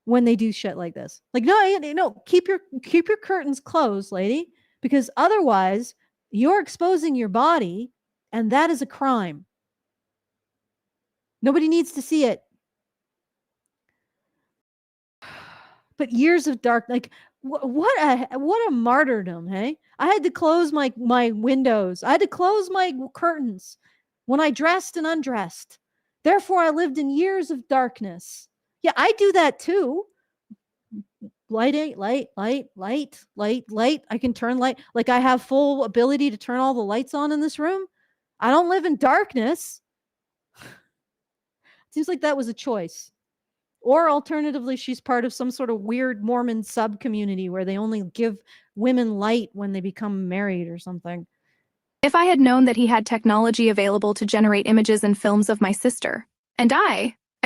When they do shit like this. Like, no, keep your curtains closed, lady, because otherwise you're exposing your body and that is a crime. Nobody needs to see it. But years of dark, like What a martyrdom, hey? I had to close my windows. I had to close my curtains when I dressed and undressed. Therefore, I lived in years of darkness. Yeah, I do that too. Light, light, light, light, light, light. I can turn light. Like I have full ability to turn all the lights on in this room. I don't live in darkness. Seems like that was a choice. Or alternatively, she's part of some sort of weird Mormon sub community where they only give women light when they become married or something. If I had known that he had technology available to generate images and films of my sister, and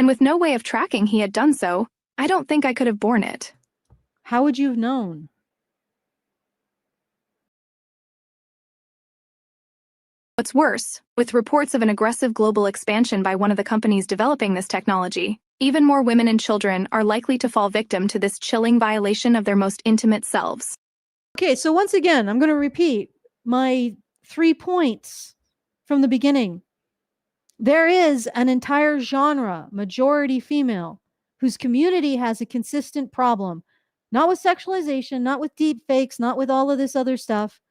with no way of tracking he had done so, I don't think I could have borne it. How would you have known? What's worse, with reports of an aggressive global expansion by one of the companies developing this technology, even more women and children are likely to fall victim to this chilling violation of their most intimate selves. Okay, so once again, I'm going to repeat my 3 points from the beginning. There is an entire genre, majority female, whose community has a consistent problem, not with sexualization, not with deep fakes, not with all of this other stuff,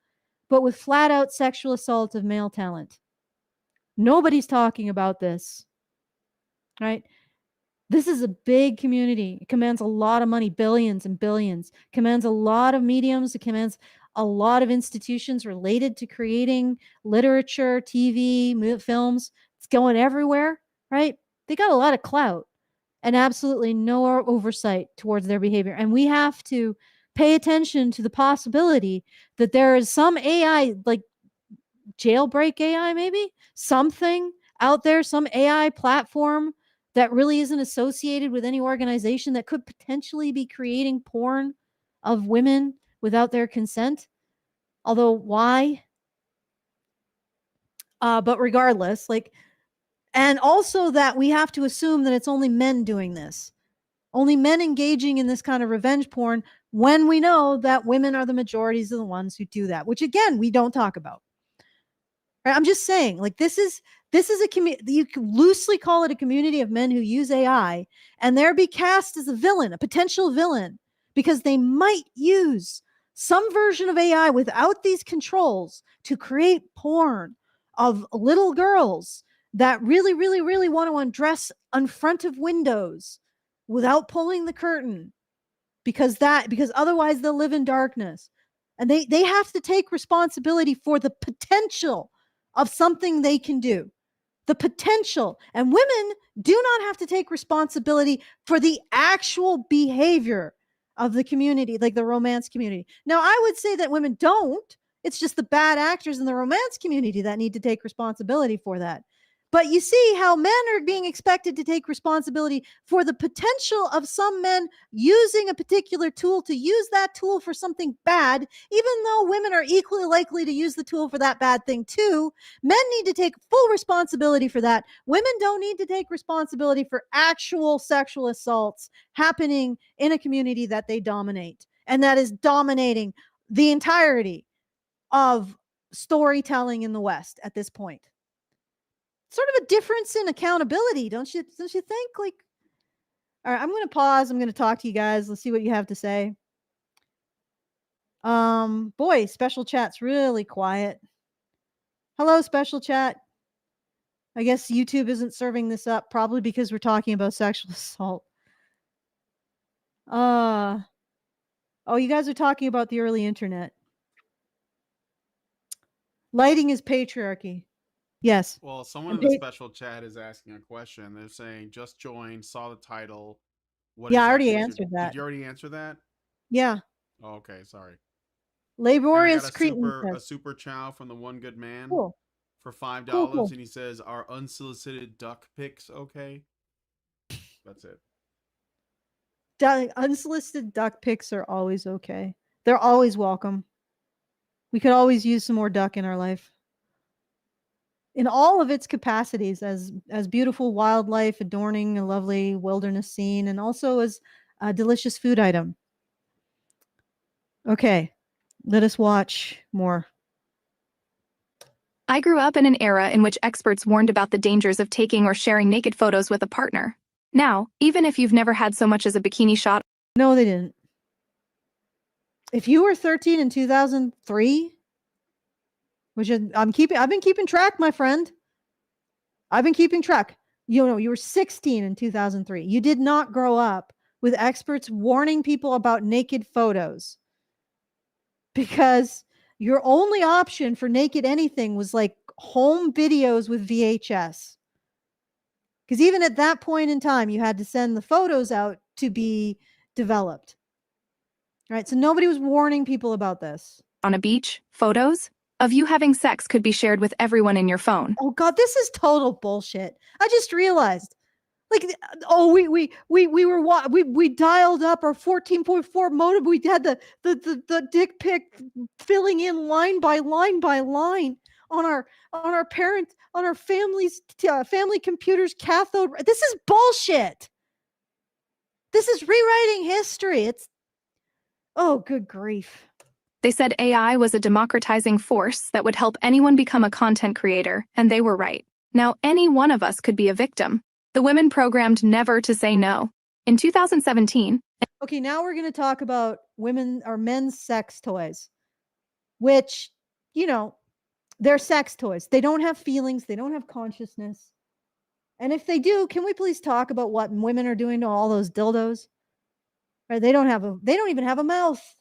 but with flat out sexual assault of male talent. Nobody's talking about this, right? This is a big community. It commands a lot of money, billions and billions, commands a lot of mediums, it commands a lot of institutions related to creating literature, TV, films. It's going everywhere, right? They got a lot of clout and absolutely no oversight towards their behavior. And we have to pay attention to the possibility that there is some AI, like jailbreak AI, maybe something out there, some AI platform that really isn't associated with any organization that could potentially be creating porn of women without their consent. Although, why? But regardless, like, and also that we have to assume that it's only men doing this, only men engaging in this kind of revenge porn, when we know that women are the majorities of the ones who do that, which again, we don't talk about. Right? I'm just saying, like, this is a community. You can loosely call it a community of men who use AI, and they're be cast as a villain, a potential villain, because they might use some version of AI without these controls to create porn of little girls that really, really, really want to undress in front of windows without pulling the curtain, because otherwise they'll live in darkness. And they have to take responsibility for the potential of something they can do. The potential. And women do not have to take responsibility for the actual behavior of the community, like the romance community. Now, I would say that women don't. It's just the bad actors in the romance community that need to take responsibility for that. But you see how men are being expected to take responsibility for the potential of some men using a particular tool to use that tool for something bad, even though women are equally likely to use the tool for that bad thing too. Men need to take full responsibility for that. Women don't need to take responsibility for actual sexual assaults happening in a community that they dominate, and that is dominating the entirety of storytelling in the West at this point. Sort of a difference in accountability, don't you think? Like, all right, I'm going to pause. I'm going to talk to you guys. Let's see what you have to say. Boy, special chat's really quiet. Hello, special chat. I guess YouTube isn't serving this up, probably because we're talking about sexual assault. Oh, you guys are talking about the early internet. Lighting is patriarchy. Yes. Well, someone in the special chat is asking a question. They're saying, just joined, saw the title. What Yeah, I already exactly answered that. Did you already answer that? Yeah. Oh, okay, sorry. Laborious a super chow from the One Good Man. Cool. For $5, cool. And he says, "Are unsolicited duck pics okay?" That's it. Unsolicited duck pics are always okay. They're always welcome. We could always use some more duck in our life, in all of its capacities, as beautiful wildlife adorning a lovely wilderness scene, and also as a delicious food item. Okay, let us watch more. I grew up in an era in which experts warned about the dangers of taking or sharing naked photos with a partner. Now, even if you've never had so much as a bikini shot. No, they didn't. If you were 13 in 2003, which is, I've been keeping track, my friend. I've been keeping track. You know, you were 16 in 2003. You did not grow up with experts warning people about naked photos, because your only option for naked anything was like home videos with VHS. Because even at that point in time, you had to send the photos out to be developed. Right? So nobody was warning people about this. On a beach, photos of you having sex could be shared with everyone in your phone. Oh God, this is total bullshit. I just realized. Like, oh, we dialed up our 14.4 modem. We had the dick pic filling in line by line by line on our parents, on our family's family computers cathode. This is bullshit. This is rewriting history. It's, oh, good grief. They said AI was a democratizing force that would help anyone become a content creator, and they were right. Now, any one of us could be a victim. The women programmed never to say no. In 2017, okay, now we're going to talk about women or men's sex toys, which, you know, they're sex toys. They don't have feelings. They don't have consciousness. And if they do, can we please talk about what women are doing to all those dildos? Right? They don't even have a mouth.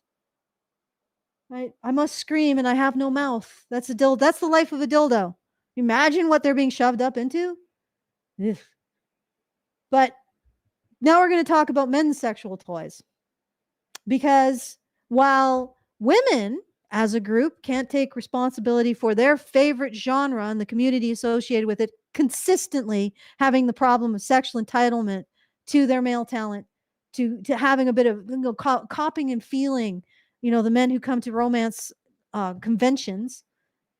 Right? I must scream and I have no mouth. That's a dildo. That's the life of a dildo. Imagine what they're being shoved up into. Ugh. But now we're going to talk about men's sexual toys. Because while women as a group can't take responsibility for their favorite genre and the community associated with it consistently having the problem of sexual entitlement to their male talent, to having a bit of, you know, copying and feeling, you know, the men who come to romance conventions,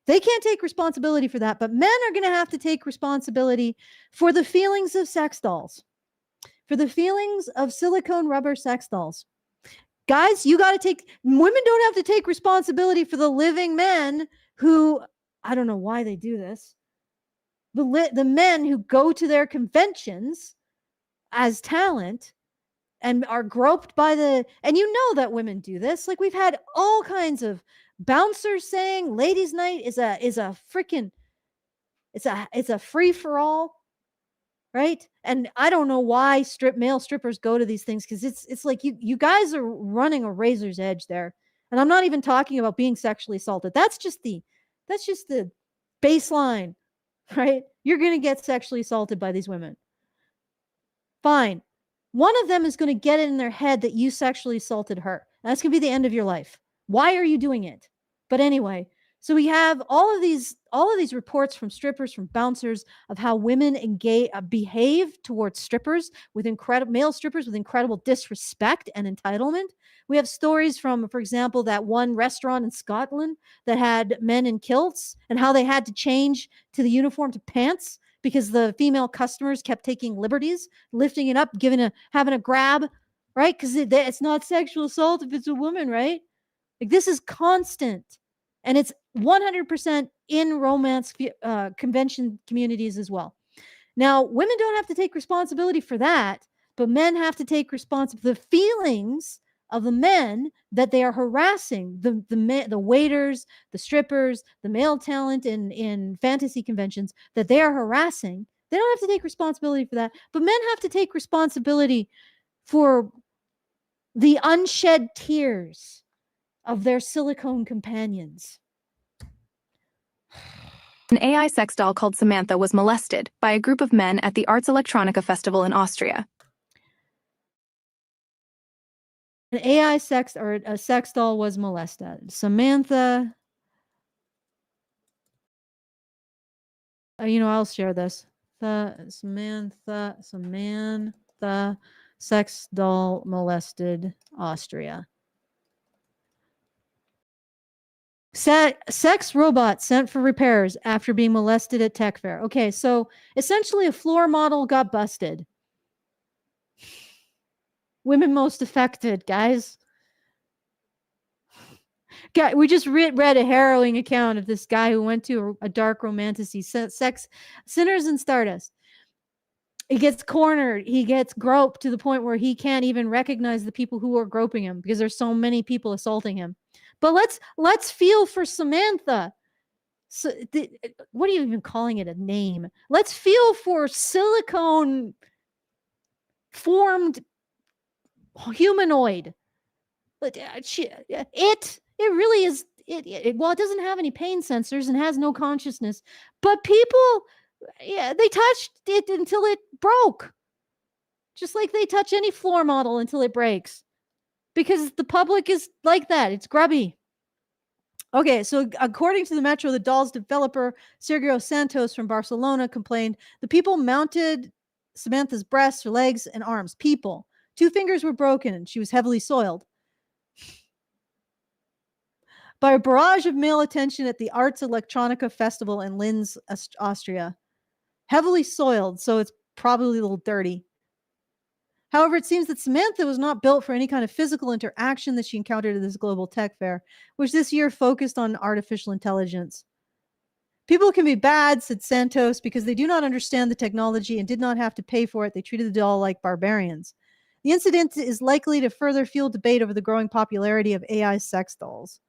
they can't take responsibility for that. But men are going to have to take responsibility for the feelings of sex dolls, for the feelings of silicone rubber sex dolls. Guys, you got to take, women don't have to take responsibility for the living men who, I don't know why they do this. The men who go to their conventions as talent and are groped by the, and you know that women do this. Like, we've had all kinds of bouncers saying ladies' night is a freaking, it's a free for all. Right? And I don't know why male strippers go to these things, because it's like you guys are running a razor's edge there. And I'm not even talking about being sexually assaulted. That's just the baseline, right? You're going to get sexually assaulted by these women. Fine. One of them is going to get it in their head that you sexually assaulted her. That's going to be the end of your life. Why are you doing it? But anyway, so we have all of these reports from strippers, from bouncers, of how women behave towards strippers with male strippers with incredible disrespect and entitlement. We have stories from, for example, that one restaurant in Scotland that had men in kilts and how they had to change to the uniform to pants because the female customers kept taking liberties, lifting it up, having a grab, right? Because it's not sexual assault if it's a woman, right? Like, this is constant. And it's 100% in romance convention communities as well. Now, women don't have to take responsibility for that, but men have to take responsibility for the feelings of the men that they are harassing, the waiters, the strippers, the male talent in fantasy conventions that they are harassing. They don't have to take responsibility for that, but men have to take responsibility for the unshed tears of their silicone companions. an AI sex doll called Samantha was molested by a group of men at the Arts Electronica Festival in Austria. An AI sex or a sex doll was molested. Samantha, I'll share this. Samantha sex doll molested Austria. Sex robot sent for repairs after being molested at tech fair. Okay, so essentially a floor model got busted. Women most affected, guys. We just read a harrowing account of this guy who went to a dark romantasy, sex, Sinners and Stardust. He gets cornered. He gets groped to the point where he can't even recognize the people who are groping him because there's so many people assaulting him. But let's feel for Samantha. So, what are you even calling it a name? Let's feel for silicone formed humanoid. But it really is. Well, it doesn't have any pain sensors and has no consciousness. But people, they touched it until it broke. Just like they touch any floor model until it breaks. Because the public is like that. It's grubby. Okay, so according to the Metro, the doll's developer, Sergio Santos from Barcelona, complained the people mounted Samantha's breasts, her legs, and arms. People. 2 fingers were broken, and she was heavily soiled by a barrage of male attention at the Arts Electronica Festival in Linz, Austria. Heavily soiled, so it's probably a little dirty. However, it seems that Samantha was not built for any kind of physical interaction that she encountered at this global tech fair, which this year focused on artificial intelligence. People can be bad, said Santos, because they do not understand the technology and did not have to pay for it. They treated the doll like barbarians. The incident is likely to further fuel debate over the growing popularity of AI sex dolls.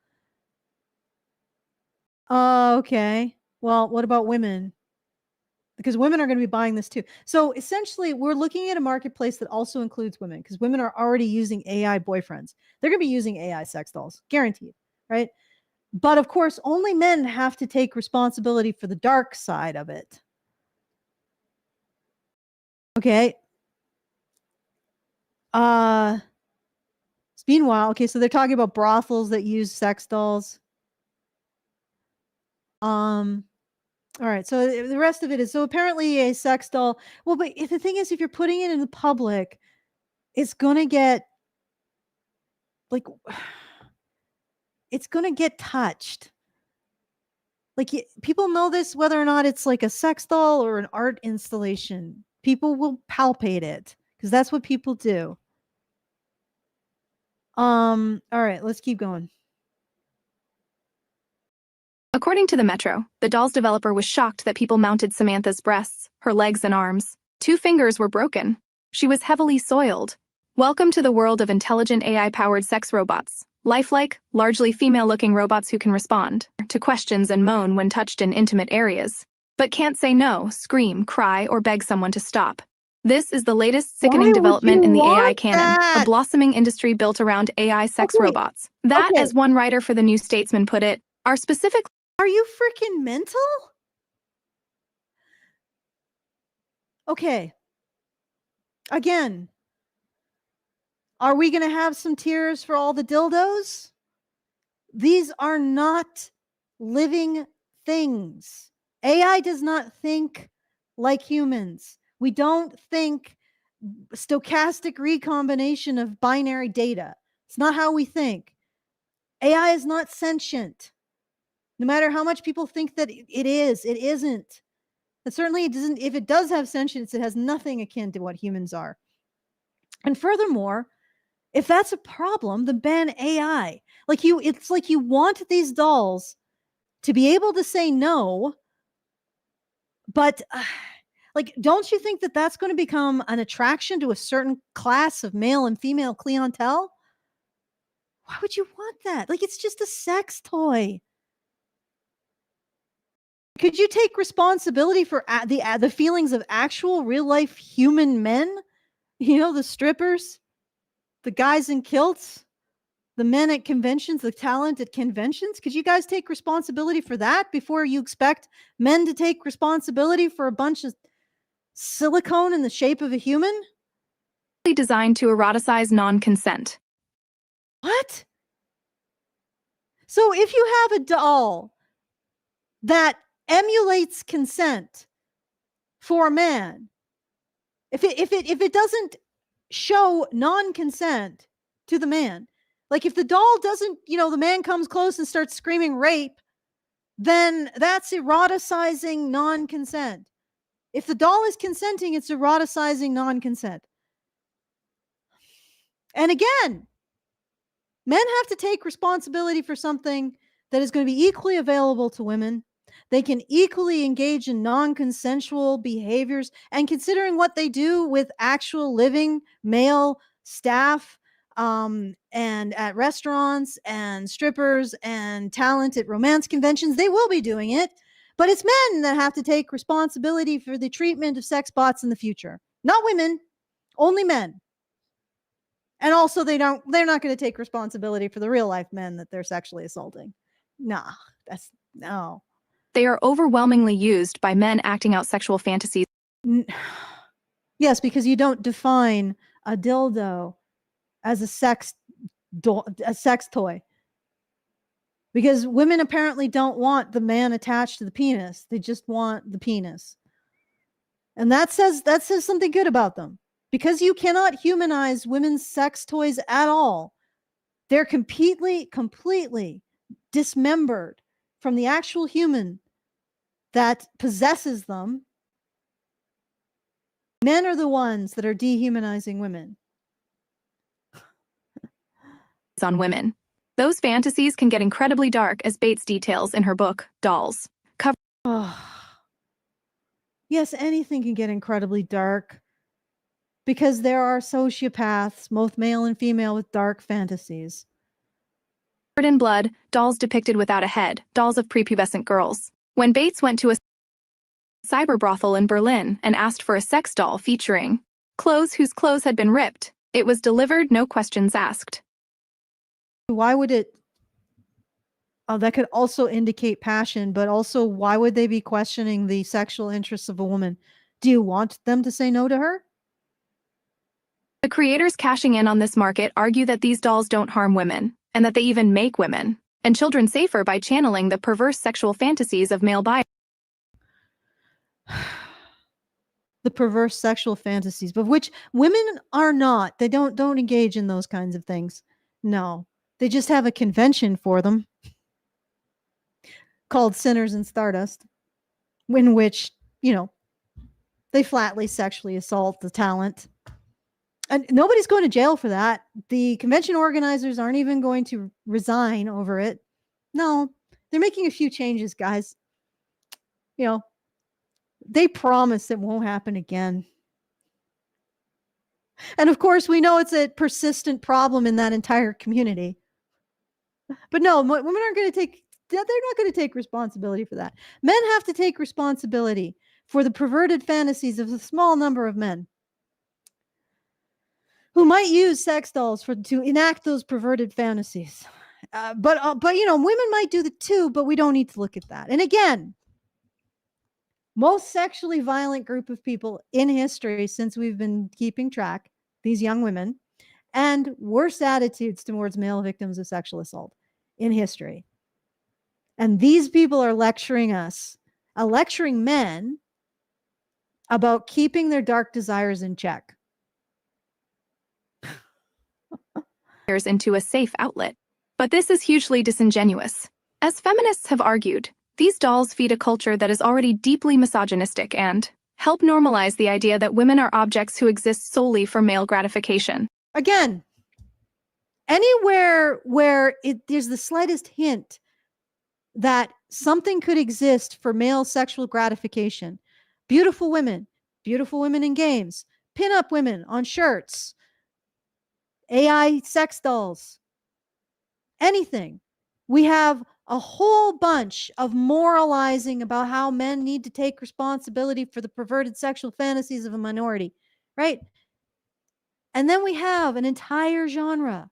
Okay. Well, what about women? Because women are going to be buying this too. So essentially, we're looking at a marketplace that also includes women because women are already using AI boyfriends. They're going to be using AI sex dolls, guaranteed, right? But of course, only men have to take responsibility for the dark side of it. Okay. Meanwhile, okay, so they're talking about brothels that use sex dolls. All right, so the rest of it is so apparently a sex doll. Well, but the thing is, if you're putting it in the public, it's gonna get like it's gonna get touched. Like people know this whether or not it's like a sex doll or an art installation. People will palpate it because that's what people do. All right, let's keep going. According to the Metro, the doll's developer was shocked that people mounted Samantha's breasts, her legs, and arms. 2 fingers were broken. She was heavily soiled. Welcome to the world of intelligent AI-powered sex robots. Lifelike, largely female-looking robots who can respond to questions and moan when touched in intimate areas, but can't say no, scream, cry, or beg someone to stop. This is the latest sickening development in the AI canon, a blossoming industry built around AI sex robots. That, as one writer for the New Statesman put it, are specific. Are you freaking mental? Okay. Again, are we going to have some tears for all the dildos? These are not living things. AI does not think like humans. We don't think stochastic recombination of binary data. It's not how we think. AI is not sentient. No matter how much people think that it is, it isn't. And certainly it doesn't. If it does have sentience, it has nothing akin to what humans are. And furthermore, if that's a problem, then ban AI. It's like you want these dolls to be able to say no, but don't you think that that's going to become an attraction to a certain class of male and female clientele? Why would you want that? It's just a sex toy. Could you take responsibility for the feelings of actual real life human men? The strippers, the guys in kilts, the men at conventions, the talent at conventions. Could you guys take responsibility for that before you expect men to take responsibility for a bunch of silicone in the shape of a human? Designed to eroticize non-consent. What? So if you have a doll that emulates consent for a man, if it doesn't show non-consent to the man, like if the doll doesn't, the man comes close and starts screaming rape, then that's eroticizing non-consent. If the doll is consenting, it's eroticizing non-consent. And again, men have to take responsibility for something that is going to be equally available to women. they can equally engage in non-consensual behaviors, and considering what they do with actual living male staff, and at restaurants and strippers and talent at romance conventions, they will be doing it. But it's men that have to take responsibility for the treatment of sex bots in the future, not women, only men. And also they're not going to take responsibility for the real life men that they're sexually assaulting. Nah, that's no. They are overwhelmingly used by men acting out sexual fantasies. Yes, because you don't define a dildo as a sex toy. Because women apparently don't want the man attached to the penis. They just want the penis. And that says something good about them. Because you cannot humanize women's sex toys at all. They're completely dismembered from the actual human that possesses them. Men are the ones that are dehumanizing women. On women. Those fantasies can get incredibly dark, as Bates details in her book, Dolls. Yes, anything can get incredibly dark because there are sociopaths, both male and female, with dark fantasies. Covered in blood, dolls depicted without a head, dolls of prepubescent girls. When Bates went to a cyber brothel in Berlin and asked for a sex doll featuring clothes whose clothes had been ripped, it was delivered, no questions asked. Why would it? Oh, that could also indicate passion, but also why would they be questioning the sexual interests of a woman? Do you want them to say no to her? The creators cashing in on this market argue that these dolls don't harm women, and that they even make women and children safer by channeling the perverse sexual fantasies of male buyers. The perverse sexual fantasies, but which women are not. They don't engage in those kinds of things. No, they just have a convention for them called Sinners and Stardust, in which, they flatly sexually assault the talent. And nobody's going to jail for that. The convention organizers aren't even going to resign over it. No, they're making a few changes, guys. They promise it won't happen again. And of course, we know it's a persistent problem in that entire community. But no, women aren't going to they're not going to take responsibility for that. Men have to take responsibility for the perverted fantasies of a small number of men who might use sex dolls to enact those perverted fantasies. But women might do that too, but we don't need to look at that. And again, most sexually violent group of people in history since we've been keeping track, these young women, and worse attitudes towards male victims of sexual assault in history. And these people are lecturing men about keeping their dark desires in check. Into a safe outlet. But this is hugely disingenuous. As feminists have argued, these dolls feed a culture that is already deeply misogynistic and help normalize the idea that women are objects who exist solely for male gratification. Again, anywhere where there's the slightest hint that something could exist for male sexual gratification, beautiful women in games, pinup women on shirts, AI sex dolls, anything. We have a whole bunch of moralizing about how men need to take responsibility for the perverted sexual fantasies of a minority, right? And then we have an entire genre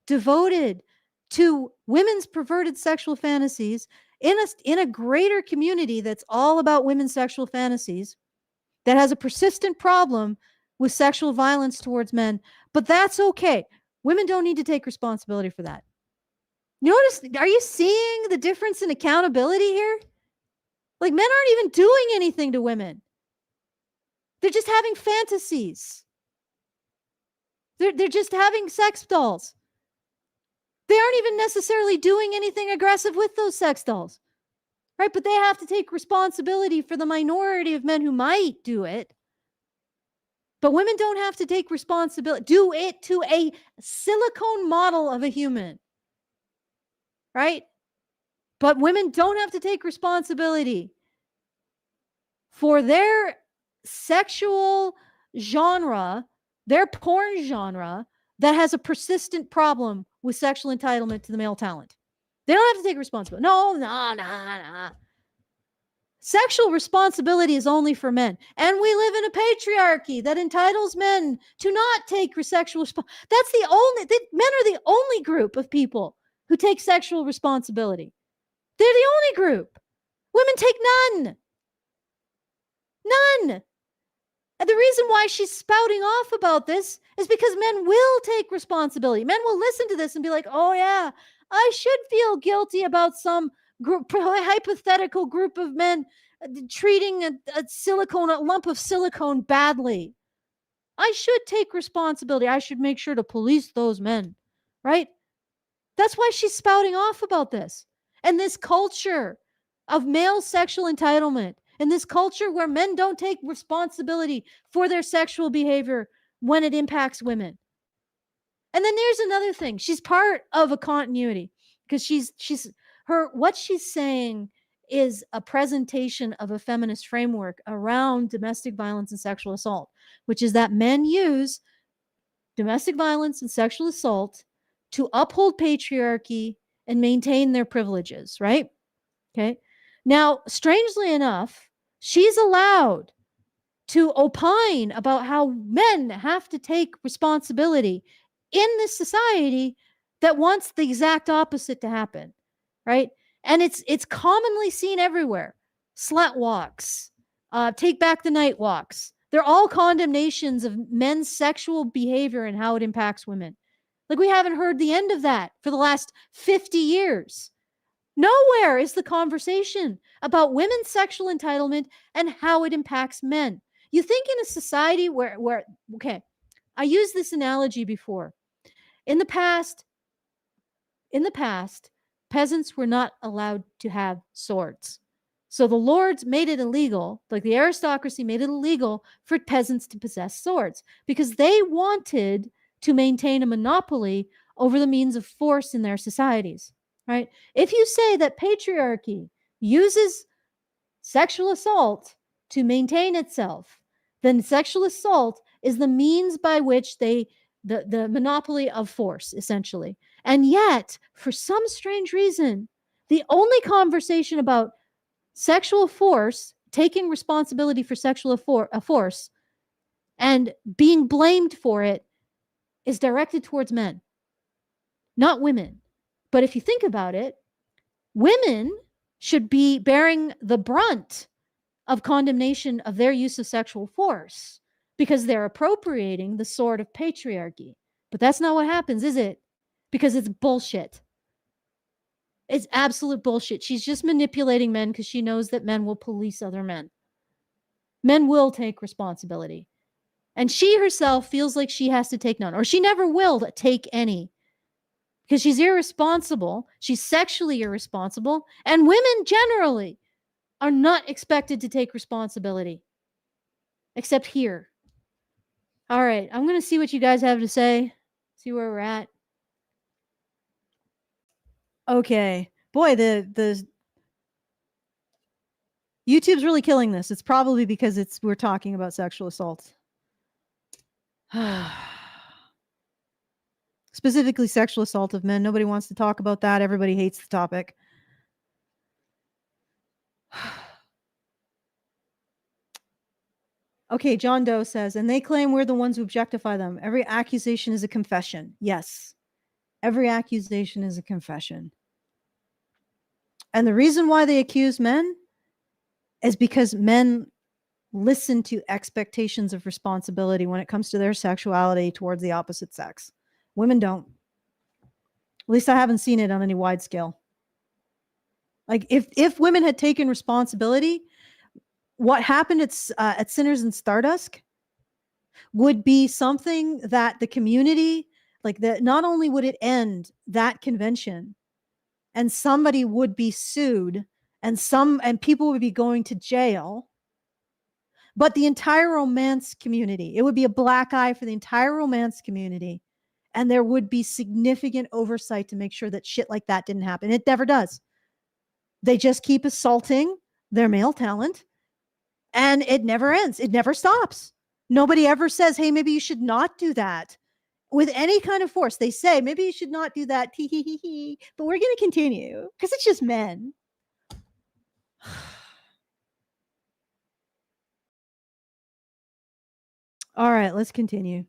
devoted to women's perverted sexual fantasies in a greater community that's all about women's sexual fantasies, that has a persistent problem with sexual violence towards men. But that's okay. Women don't need to take responsibility for that. Are you seeing the difference in accountability here? Like, men aren't even doing anything to women. They're just having fantasies. They're just having sex dolls. They aren't even necessarily doing anything aggressive with those sex dolls, right? But they have to take responsibility for the minority of men who might do it. But women don't have to take responsibility. Do it to a silicone model of a human, right? But women don't have to take responsibility for their sexual genre, their porn genre that has a persistent problem with sexual entitlement to the male talent. They don't have to take responsibility. No. Sexual responsibility is only for men. And we live in a patriarchy that entitles men to not take sexual responsibility. Men are the only group of people who take sexual responsibility. They're the only group. Women take none. None. And the reason why she's spouting off about this is because men will take responsibility. Men will listen to this and be like, oh yeah, I should feel guilty about some hypothetical group of men treating a lump of silicone badly. I should take responsibility. I should make sure to police those men, right? That's why she's spouting off about this. And this culture of male sexual entitlement, and this culture where men don't take responsibility for their sexual behavior when it impacts women. And then there's another thing. She's part of a continuity because what she's saying is a presentation of a feminist framework around domestic violence and sexual assault, which is that men use domestic violence and sexual assault to uphold patriarchy and maintain their privileges, right? Okay. Now, strangely enough, she's allowed to opine about how men have to take responsibility in this society that wants the exact opposite to happen, right? And it's commonly seen everywhere. Slut walks, take back the night walks. They're all condemnations of men's sexual behavior and how it impacts women. Like, we haven't heard the end of that for the last 50 years. Nowhere is the conversation about women's sexual entitlement and how it impacts men. You think in a society where okay, I used this analogy before. In the past, peasants were not allowed to have swords. So the lords made it illegal, like the aristocracy made it illegal for peasants to possess swords because they wanted to maintain a monopoly over the means of force in their societies, right? If you say that patriarchy uses sexual assault to maintain itself, then sexual assault is the means by which the monopoly of force, essentially. And yet, for some strange reason, the only conversation about sexual force, taking responsibility for sexual force, and being blamed for it is directed towards men, not women. But if you think about it, women should be bearing the brunt of condemnation of their use of sexual force because they're appropriating the sword of patriarchy. But that's not what happens, is it? Because it's bullshit. It's absolute bullshit. She's just manipulating men because she knows that men will police other men. Men will take responsibility. And she herself feels like she has to take none, or she never will take any. Because she's irresponsible, she's sexually irresponsible, and women generally are not expected to take responsibility. Except here. All right, I'm going to see what you guys have to say, see where we're at. Okay. Boy, the YouTube's really killing this. It's probably because we're talking about sexual assault. Specifically sexual assault of men. Nobody wants to talk about that. Everybody hates the topic. Okay, John Doe says, and they claim we're the ones who objectify them. Every accusation is a confession. Yes. Every accusation is a confession. And the reason why they accuse men is because men listen to expectations of responsibility when it comes to their sexuality towards the opposite sex. Women don't. At least I haven't seen it on any wide scale. Like if women had taken responsibility, what happened at Sinners in Stardust would be something that the community, not only would it end that convention, and somebody would be sued, and people would be going to jail, but the entire romance community, it would be a black eye for the entire romance community, and there would be significant oversight to make sure that shit like that didn't happen. It never does. They just keep assaulting their male talent, and it never ends. It never stops. Nobody ever says, hey, maybe you should not do that with any kind of force. They say, maybe you should not do that, but we're going to continue because it's just men. All right, let's continue.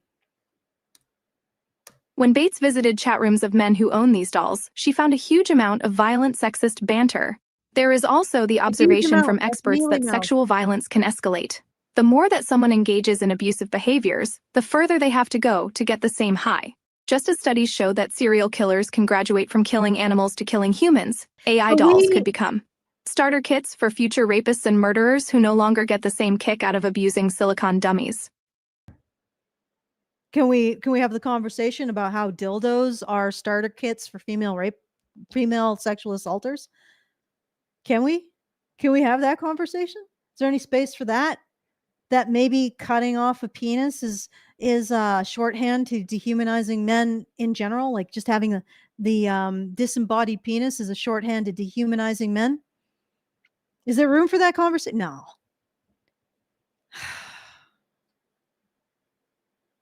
When Bates visited chat rooms of men who own these dolls, she found a huge amount of violent sexist banter. There is also the observation from experts that sexual violence can escalate. The more that someone engages in abusive behaviors, the further they have to go to get the same high. Just as studies show that serial killers can graduate from killing animals to killing humans, AI dolls could become starter kits for future rapists and murderers who no longer get the same kick out of abusing silicone dummies. Can we have the conversation about how dildos are starter kits for female sexual assaulters? Can we have that conversation? Is there any space for that? That maybe cutting off a penis is shorthand to dehumanizing men in general, like just having the disembodied penis is a shorthand to dehumanizing men. Is there room for that conversation? No.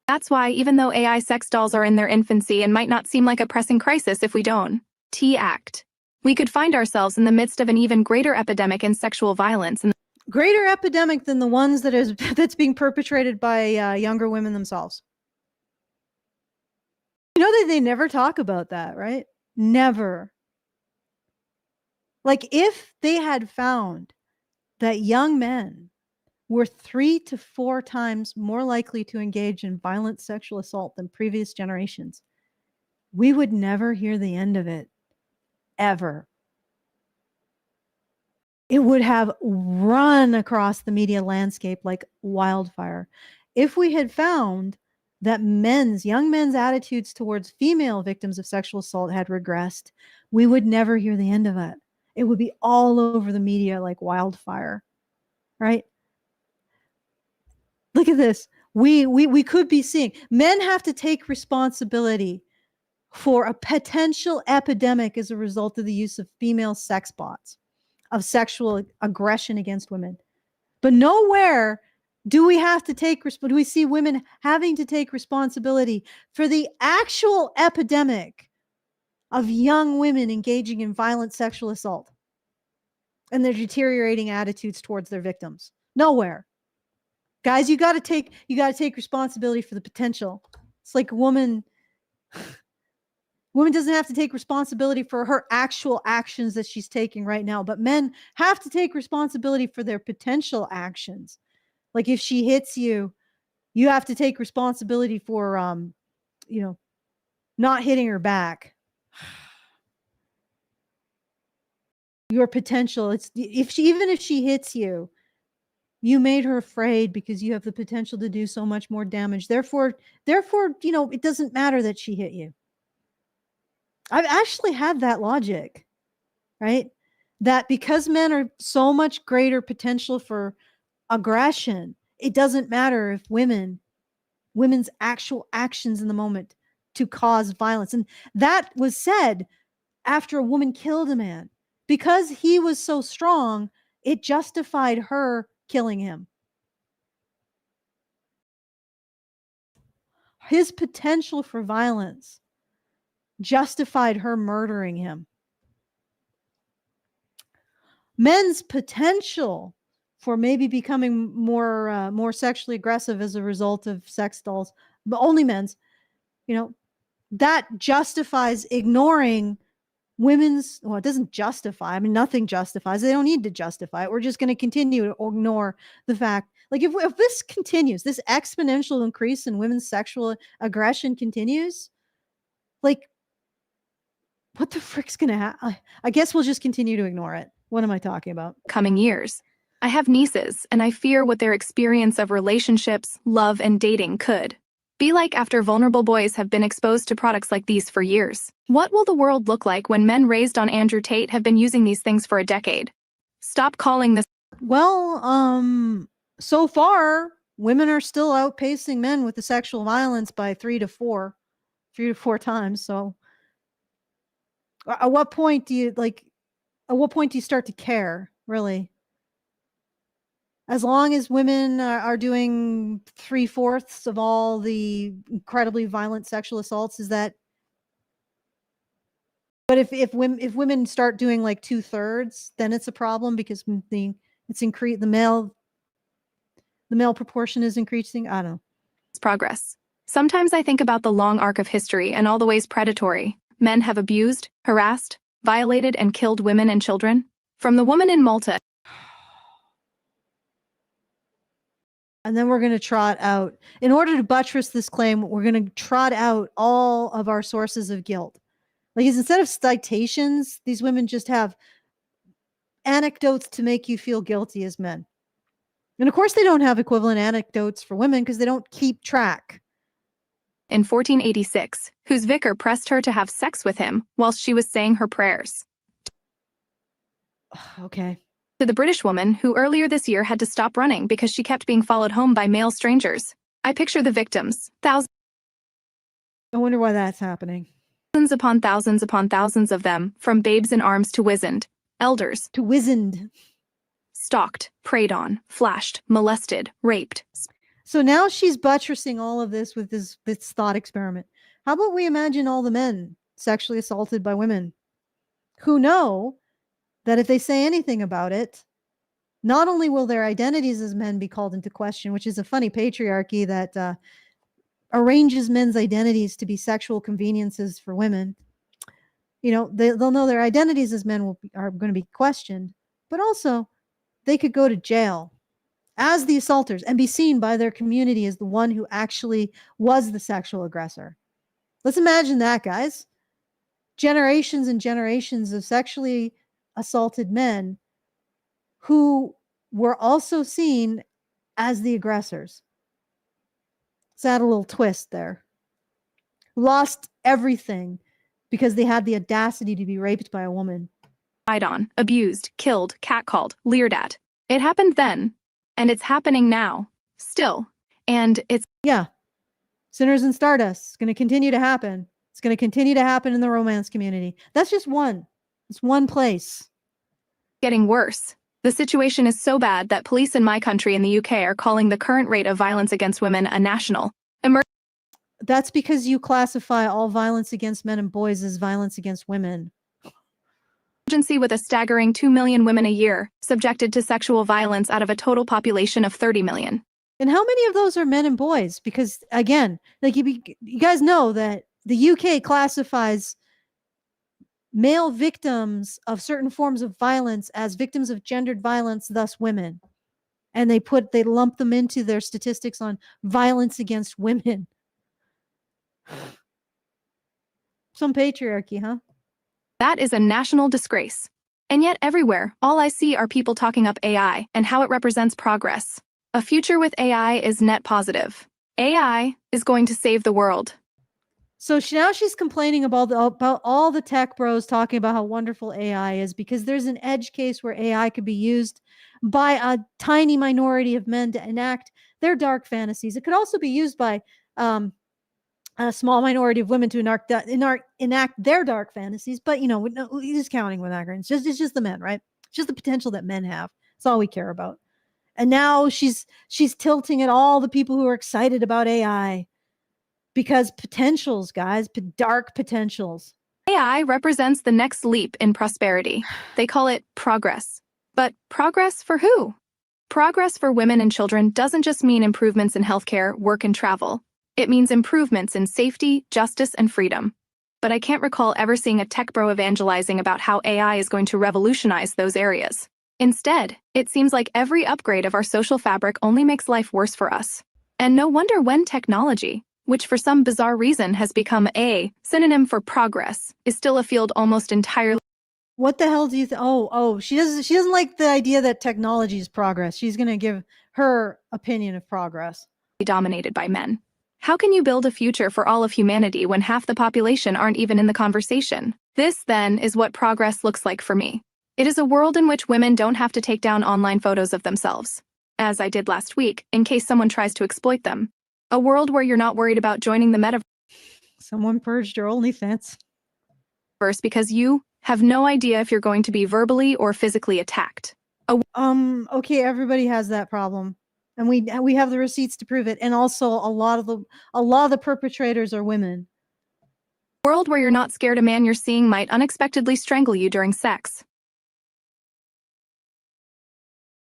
That's why, even though AI sex dolls are in their infancy and might not seem like a pressing crisis if we don't act, we could find ourselves in the midst of an even greater epidemic in sexual violence. Greater epidemic than the ones that's being perpetrated by younger women themselves. You know that they never talk about that, right? Never. Like if they had found that young men were 3 to 4 times more likely to engage in violent sexual assault than previous generations, we would never hear the end of it, ever. It would have run across the media landscape like wildfire. If we had found that young men's attitudes towards female victims of sexual assault had regressed, we would never hear the end of it. It would be all over the media like wildfire, right? Look at this. We could be seeing men have to take responsibility for a potential epidemic as a result of the use of female sex bots, of sexual aggression against women. But nowhere do we see women having to take responsibility for the actual epidemic of young women engaging in violent sexual assault and their deteriorating attitudes towards their victims. Nowhere. Guys, you got to take responsibility for the potential. It's like a woman doesn't have to take responsibility for her actual actions that she's taking right now, but men have to take responsibility for their potential actions. Like if she hits you, you have to take responsibility for not hitting her back. Your potential, even if she hits you, you made her afraid because you have the potential to do so much more damage. Therefore, it doesn't matter that she hit you. I've actually had that logic, right? That because men are so much greater potential for aggression, it doesn't matter if women's actual actions in the moment to cause violence. And that was said after a woman killed a man. Because he was so strong, it justified her killing him. His potential for violence justified her murdering him. Men's potential for maybe becoming more sexually aggressive as a result of sex dolls, but only men's, that justifies ignoring it doesn't justify. I mean, nothing justifies. They don't need to justify it. We're just going to continue to ignore the fact. Like if this continues, this exponential increase in women's sexual aggression continues, like what the frick's going to happen? I guess we'll just continue to ignore it. What am I talking about? Coming years. I have nieces, and I fear what their experience of relationships, love, and dating could be like after vulnerable boys have been exposed to products like these for years. What will the world look like when men raised on Andrew Tate have been using these things for a decade? Stop calling this. Well, so far, women are still outpacing men with the sexual violence by 3 to 4 times. So at what point do you At what point do you start to care, really? As long as women are doing 3/4 of all the incredibly violent sexual assaults, is that? But if women start doing like 2/3, then it's a problem because the male proportion is increasing. I don't know. Progress. Sometimes I think about the long arc of history and all the ways predatory men have abused, harassed, violated, and killed women and children. From the woman in Malta. And then we're going to trot out, in order to buttress this claim, we're going to trot out all of our sources of guilt. Like, instead of citations, these women just have anecdotes to make you feel guilty as men. And of course, they don't have equivalent anecdotes for women because they don't keep track. In 1486, whose vicar pressed her to have sex with him whilst she was saying her prayers. Okay. To the British woman who earlier this year had to stop running because she kept being followed home by male strangers. I picture the victims, thousands I wonder why that's happening. upon thousands of them, from babes in arms to wizened, elders, To wizened. stalked, preyed on, flashed, molested, raped. So now she's buttressing all of this with this thought experiment. How about we imagine all the men sexually assaulted by women who know that if they say anything about it, not only will their identities as men be called into question, which is a funny patriarchy that arranges men's identities to be sexual conveniences for women. They'll know their identities as men are going to be questioned, but also they could go to jail as the assaulters and be seen by their community as the one who actually was the sexual aggressor. Let's imagine that, guys. Generations and generations of sexually assaulted men who were also seen as the aggressors. Let's add a little twist there. Lost everything because they had the audacity to be raped by a woman. Lied on, abused, killed, catcalled, leered at. It happened then, and it's happening now, still. And it's Sinners and Stardust. It's going to continue to happen. It's going to continue to happen in the romance community. That's just one. It's one place. getting worse. The situation is so bad that police in my country in the UK are calling the current rate of violence against women a national emergency. That's because you classify all violence against men and boys as violence against women. With a staggering 2 million women a year subjected to sexual violence out of a total population of 30 million. And how many of those are men and boys? Because again, like you guys know that the UK classifies male victims of certain forms of violence as victims of gendered violence, thus women. And they lump them into their statistics on violence against women. Some patriarchy, huh? That is a national disgrace. And yet everywhere, all I see are people talking up AI and how it represents progress. A future with AI is net positive. AI is going to save the world. So now she's complaining about all the tech bros talking about how wonderful AI is because there's an edge case where AI could be used by a tiny minority of men to enact their dark fantasies. It could also be used by a small minority of women to enact their dark fantasies. But, he's just counting with that. It's just the men, right? It's just the potential that men have. That's all we care about. And now she's tilting at all the people who are excited about AI. Because potentials, guys, dark potentials. AI represents the next leap in prosperity. They call it progress. But progress for who? Progress for women and children doesn't just mean improvements in healthcare, work, and travel. It means improvements in safety, justice, and freedom. But I can't recall ever seeing a tech bro evangelizing about how AI is going to revolutionize those areas. Instead, it seems like every upgrade of our social fabric only makes life worse for us. And no wonder when technology, which for some bizarre reason has become a synonym for progress, is still a field almost entirely. What the hell do you think? She doesn't like the idea that technology is progress. She's going to give her opinion of progress. Dominated by men. How can you build a future for all of humanity when half the population aren't even in the conversation? This, then, is what progress looks like for me. It is a world in which women don't have to take down online photos of themselves, as I did last week, in case someone tries to exploit them. A world where you're not worried about joining the metaverse. Someone purged your OnlyFans. Because you Have no idea if you're going to be verbally or physically attacked. Okay, everybody has that problem. And we have the receipts to prove it. And also a lot of the perpetrators are women. A world where you're not scared a man you're seeing might unexpectedly strangle you during sex.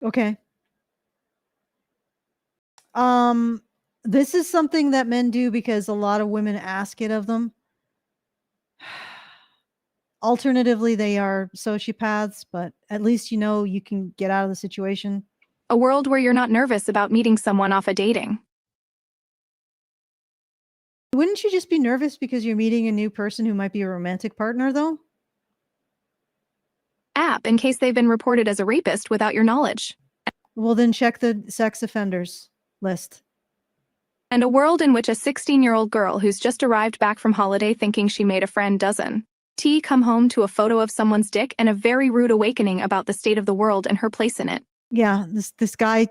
Okay. This is something that men do because a lot of women ask it of them. Alternatively, they are sociopaths, but at least you know you can get out of the situation. A world where you're not nervous about meeting someone off a dating Wouldn't you just be nervous because you're meeting a new person who might be a romantic partner, though? app in case they've been reported as a rapist without your knowledge. Well, then check the sex offenders list. And a world in which a 16-year-old girl who's just arrived back from holiday thinking she made a friend doesn't come home to a photo of someone's dick and a very rude awakening about the state of the world and her place in it. Yeah, this guy,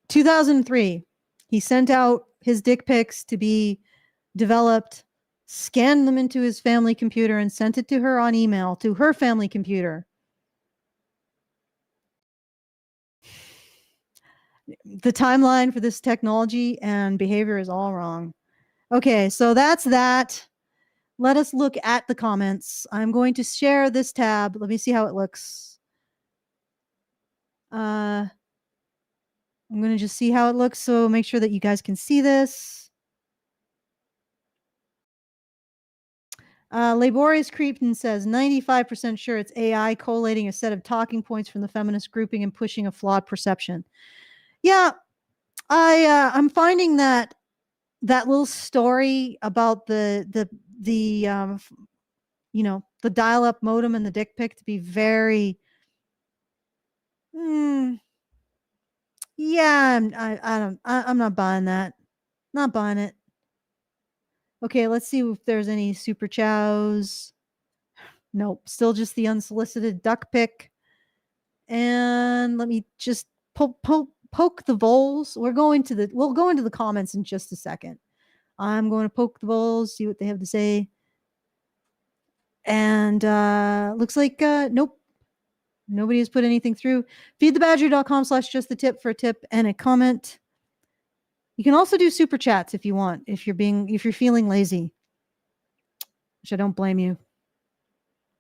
2003, he sent out his dick pics to be developed, scanned them into his family computer, and sent it to her on email to her family computer. The timeline for this technology and behavior is all wrong. Okay, so that's that. Let us look at the comments. I'm going to share this tab. Let me see how it looks. I'm going to just see how it looks, so make sure that you guys can see this. Laborious Creepton says 95% sure it's AI collating a set of talking points from the feminist grouping and pushing a flawed perception. Yeah, I'm finding that little story about the dial-up modem and the dick pic to be very yeah, I'm not buying that. Not buying it. Okay, let's see if there's any super chows. Nope, still just the unsolicited duck pic. And let me just poke the voles. We'll go into the comments in just a second. I'm going to poke the voles, see what they have to say. And looks like nope. Nobody has put anything through. Feedthebadger.com/justthetip for a tip and a comment. You can also do super chats if you want, if you're feeling lazy, which I don't blame you.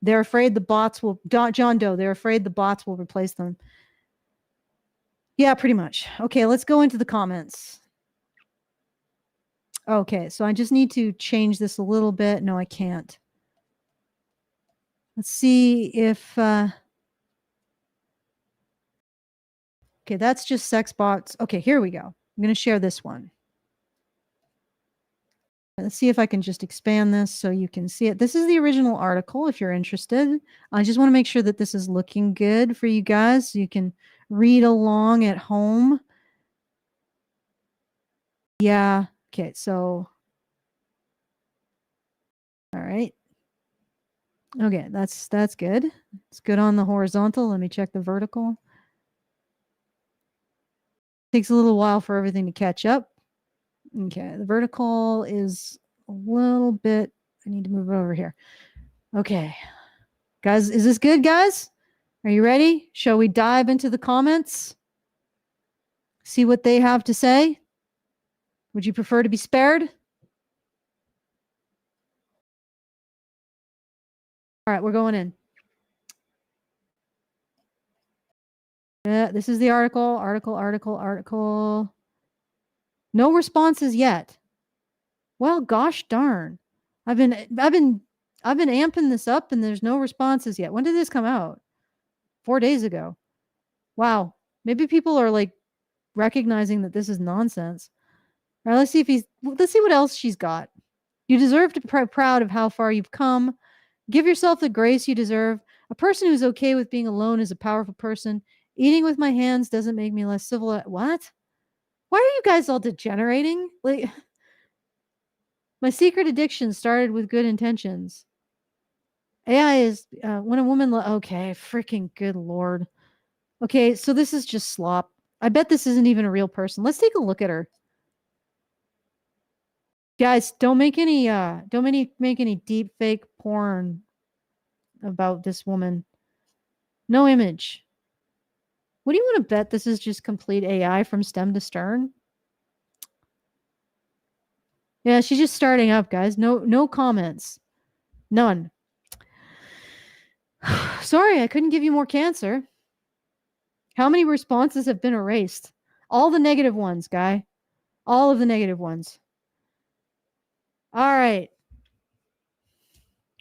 They're afraid the bots will, John Doe, they're afraid the bots will replace them. Yeah, pretty much. Okay, let's go into the comments. Okay, so I just need to change this a little bit. No, I can't. Let's see if, okay, that's just sex bots. Okay, here we go. I'm going to share this one. Let's see if I can just expand this so you can see it. This is the original article if you're interested. I just want to make sure that this is looking good for you guys so you can read along at home. Yeah. Okay, so all right. Okay, that's good. It's good on the horizontal. Let me check the vertical. Takes a little while for everything to catch up. Okay, the vertical is a little bit, I need to move it over here. Okay. Guys, is this good, guys? Are you ready? Shall we dive into the comments? See what they have to say? Would you prefer to be spared? All right, we're going in. This is the article. No responses yet. Well, gosh darn. I've been amping this up and there's no responses yet. When did this come out? 4 days ago. Wow. Maybe people are like recognizing that this is nonsense. All right, let's see what else she's got. You deserve to be proud of how far you've come. Give yourself the grace you deserve. A person who's okay with being alone is a powerful person. Eating with my hands doesn't make me less civil. What? Why are you guys all degenerating? Like, my secret addiction started with good intentions. AI is when a woman. Okay, freaking good lord. Okay, so this is just slop. I bet this isn't even a real person. Let's take a look at her. Guys, don't make any deep fake porn about this woman. No image. What do you want to bet this is just complete AI from stem to stern? Yeah, she's just starting up, guys. No comments. None. Sorry, I couldn't give you more cancer. How many responses have been erased? All the negative ones, guy. All of the negative ones. All right.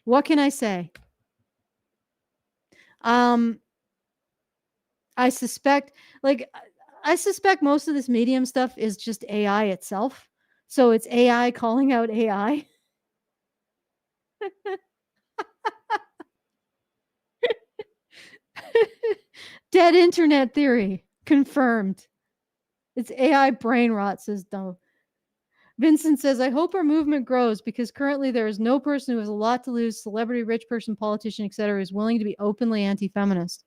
What can I say? I suspect most of this medium stuff is just AI itself. So it's AI calling out AI. Dead internet theory confirmed. It's AI brain rot, says Doe. Vincent says, I hope our movement grows because currently there is no person who has a lot to lose, celebrity, rich person, politician, etc., is willing to be openly anti-feminist.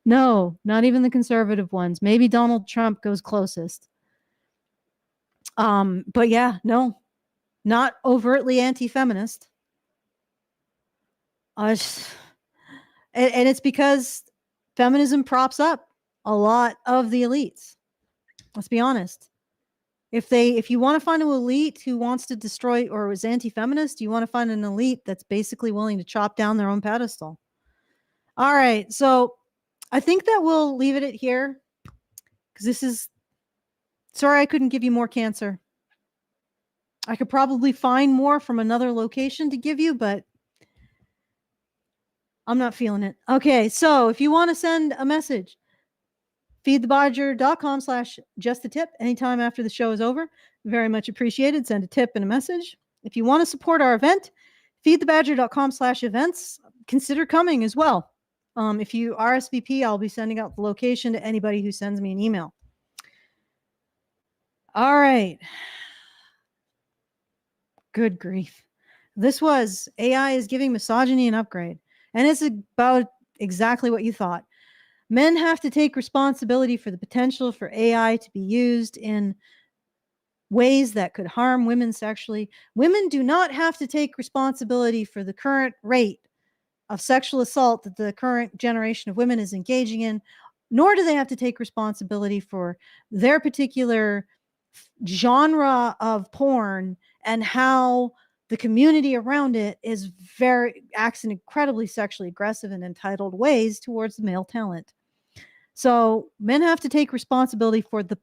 No, not even the conservative ones. Maybe Donald Trump goes closest. But yeah, no, not overtly anti-feminist. And it's because feminism props up a lot of the elites. Let's be honest. If you want to find an elite who wants to destroy or is anti-feminist, you want to find an elite that's basically willing to chop down their own pedestal. All right, so I think that we'll leave it here because sorry I couldn't give you more cancer. I could probably find more from another location to give you, but I'm not feeling it. Okay, so if you want to send a message, feedthebodger.com/justtip anytime after the show is over. Very much appreciated. Send a tip and a message. If you want to support our event, feedthebadger.com/events. Consider coming as well. If you RSVP, I'll be sending out the location to anybody who sends me an email. All right. Good grief. This was AI is giving misogyny an upgrade. And it's about exactly what you thought. Men have to take responsibility for the potential for AI to be used in ways that could harm women sexually. Women do not have to take responsibility for the current rate of sexual assault that the current generation of women is engaging in, nor do they have to take responsibility for their particular genre of porn and how the community around it acts in incredibly sexually aggressive and entitled ways towards the male talent. So men have to take responsibility for their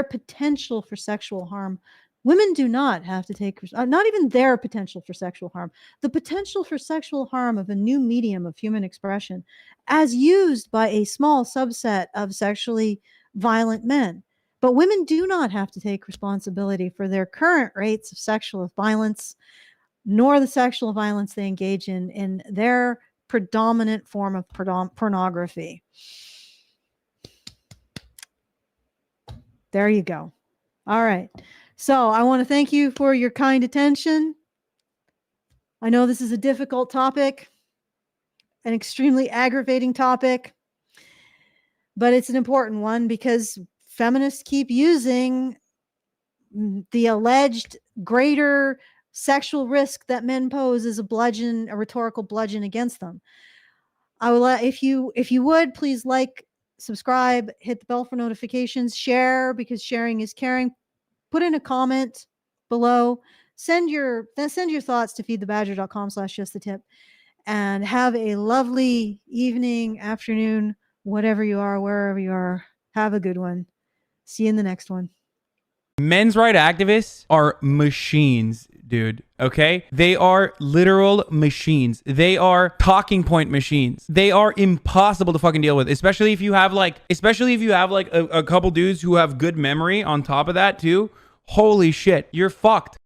potential for sexual harm. Women do not have to take, not even their potential for sexual harm, the potential for sexual harm of a new medium of human expression as used by a small subset of sexually violent men. But women do not have to take responsibility for their current rates of sexual violence, nor the sexual violence they engage in their predominant form of pornography. There you go. All right. So I want to thank you for your kind attention. I know this is a difficult topic, an extremely aggravating topic, but it's an important one because feminists keep using the alleged greater sexual risk that men pose as a rhetorical bludgeon against them. I will, if you would, please like, subscribe, hit the bell for notifications, share because sharing is caring. Put in a comment below. Send your thoughts to feedthebadger.com/justtip, and have a lovely evening, afternoon, whatever you are, wherever you are. Have a good one. See you in the next one. Men's rights activists are machines, dude. Okay? They are literal machines. They are talking point machines. They are impossible to fucking deal with, especially if you have like a couple dudes who have good memory on top of that too. Holy shit, you're fucked.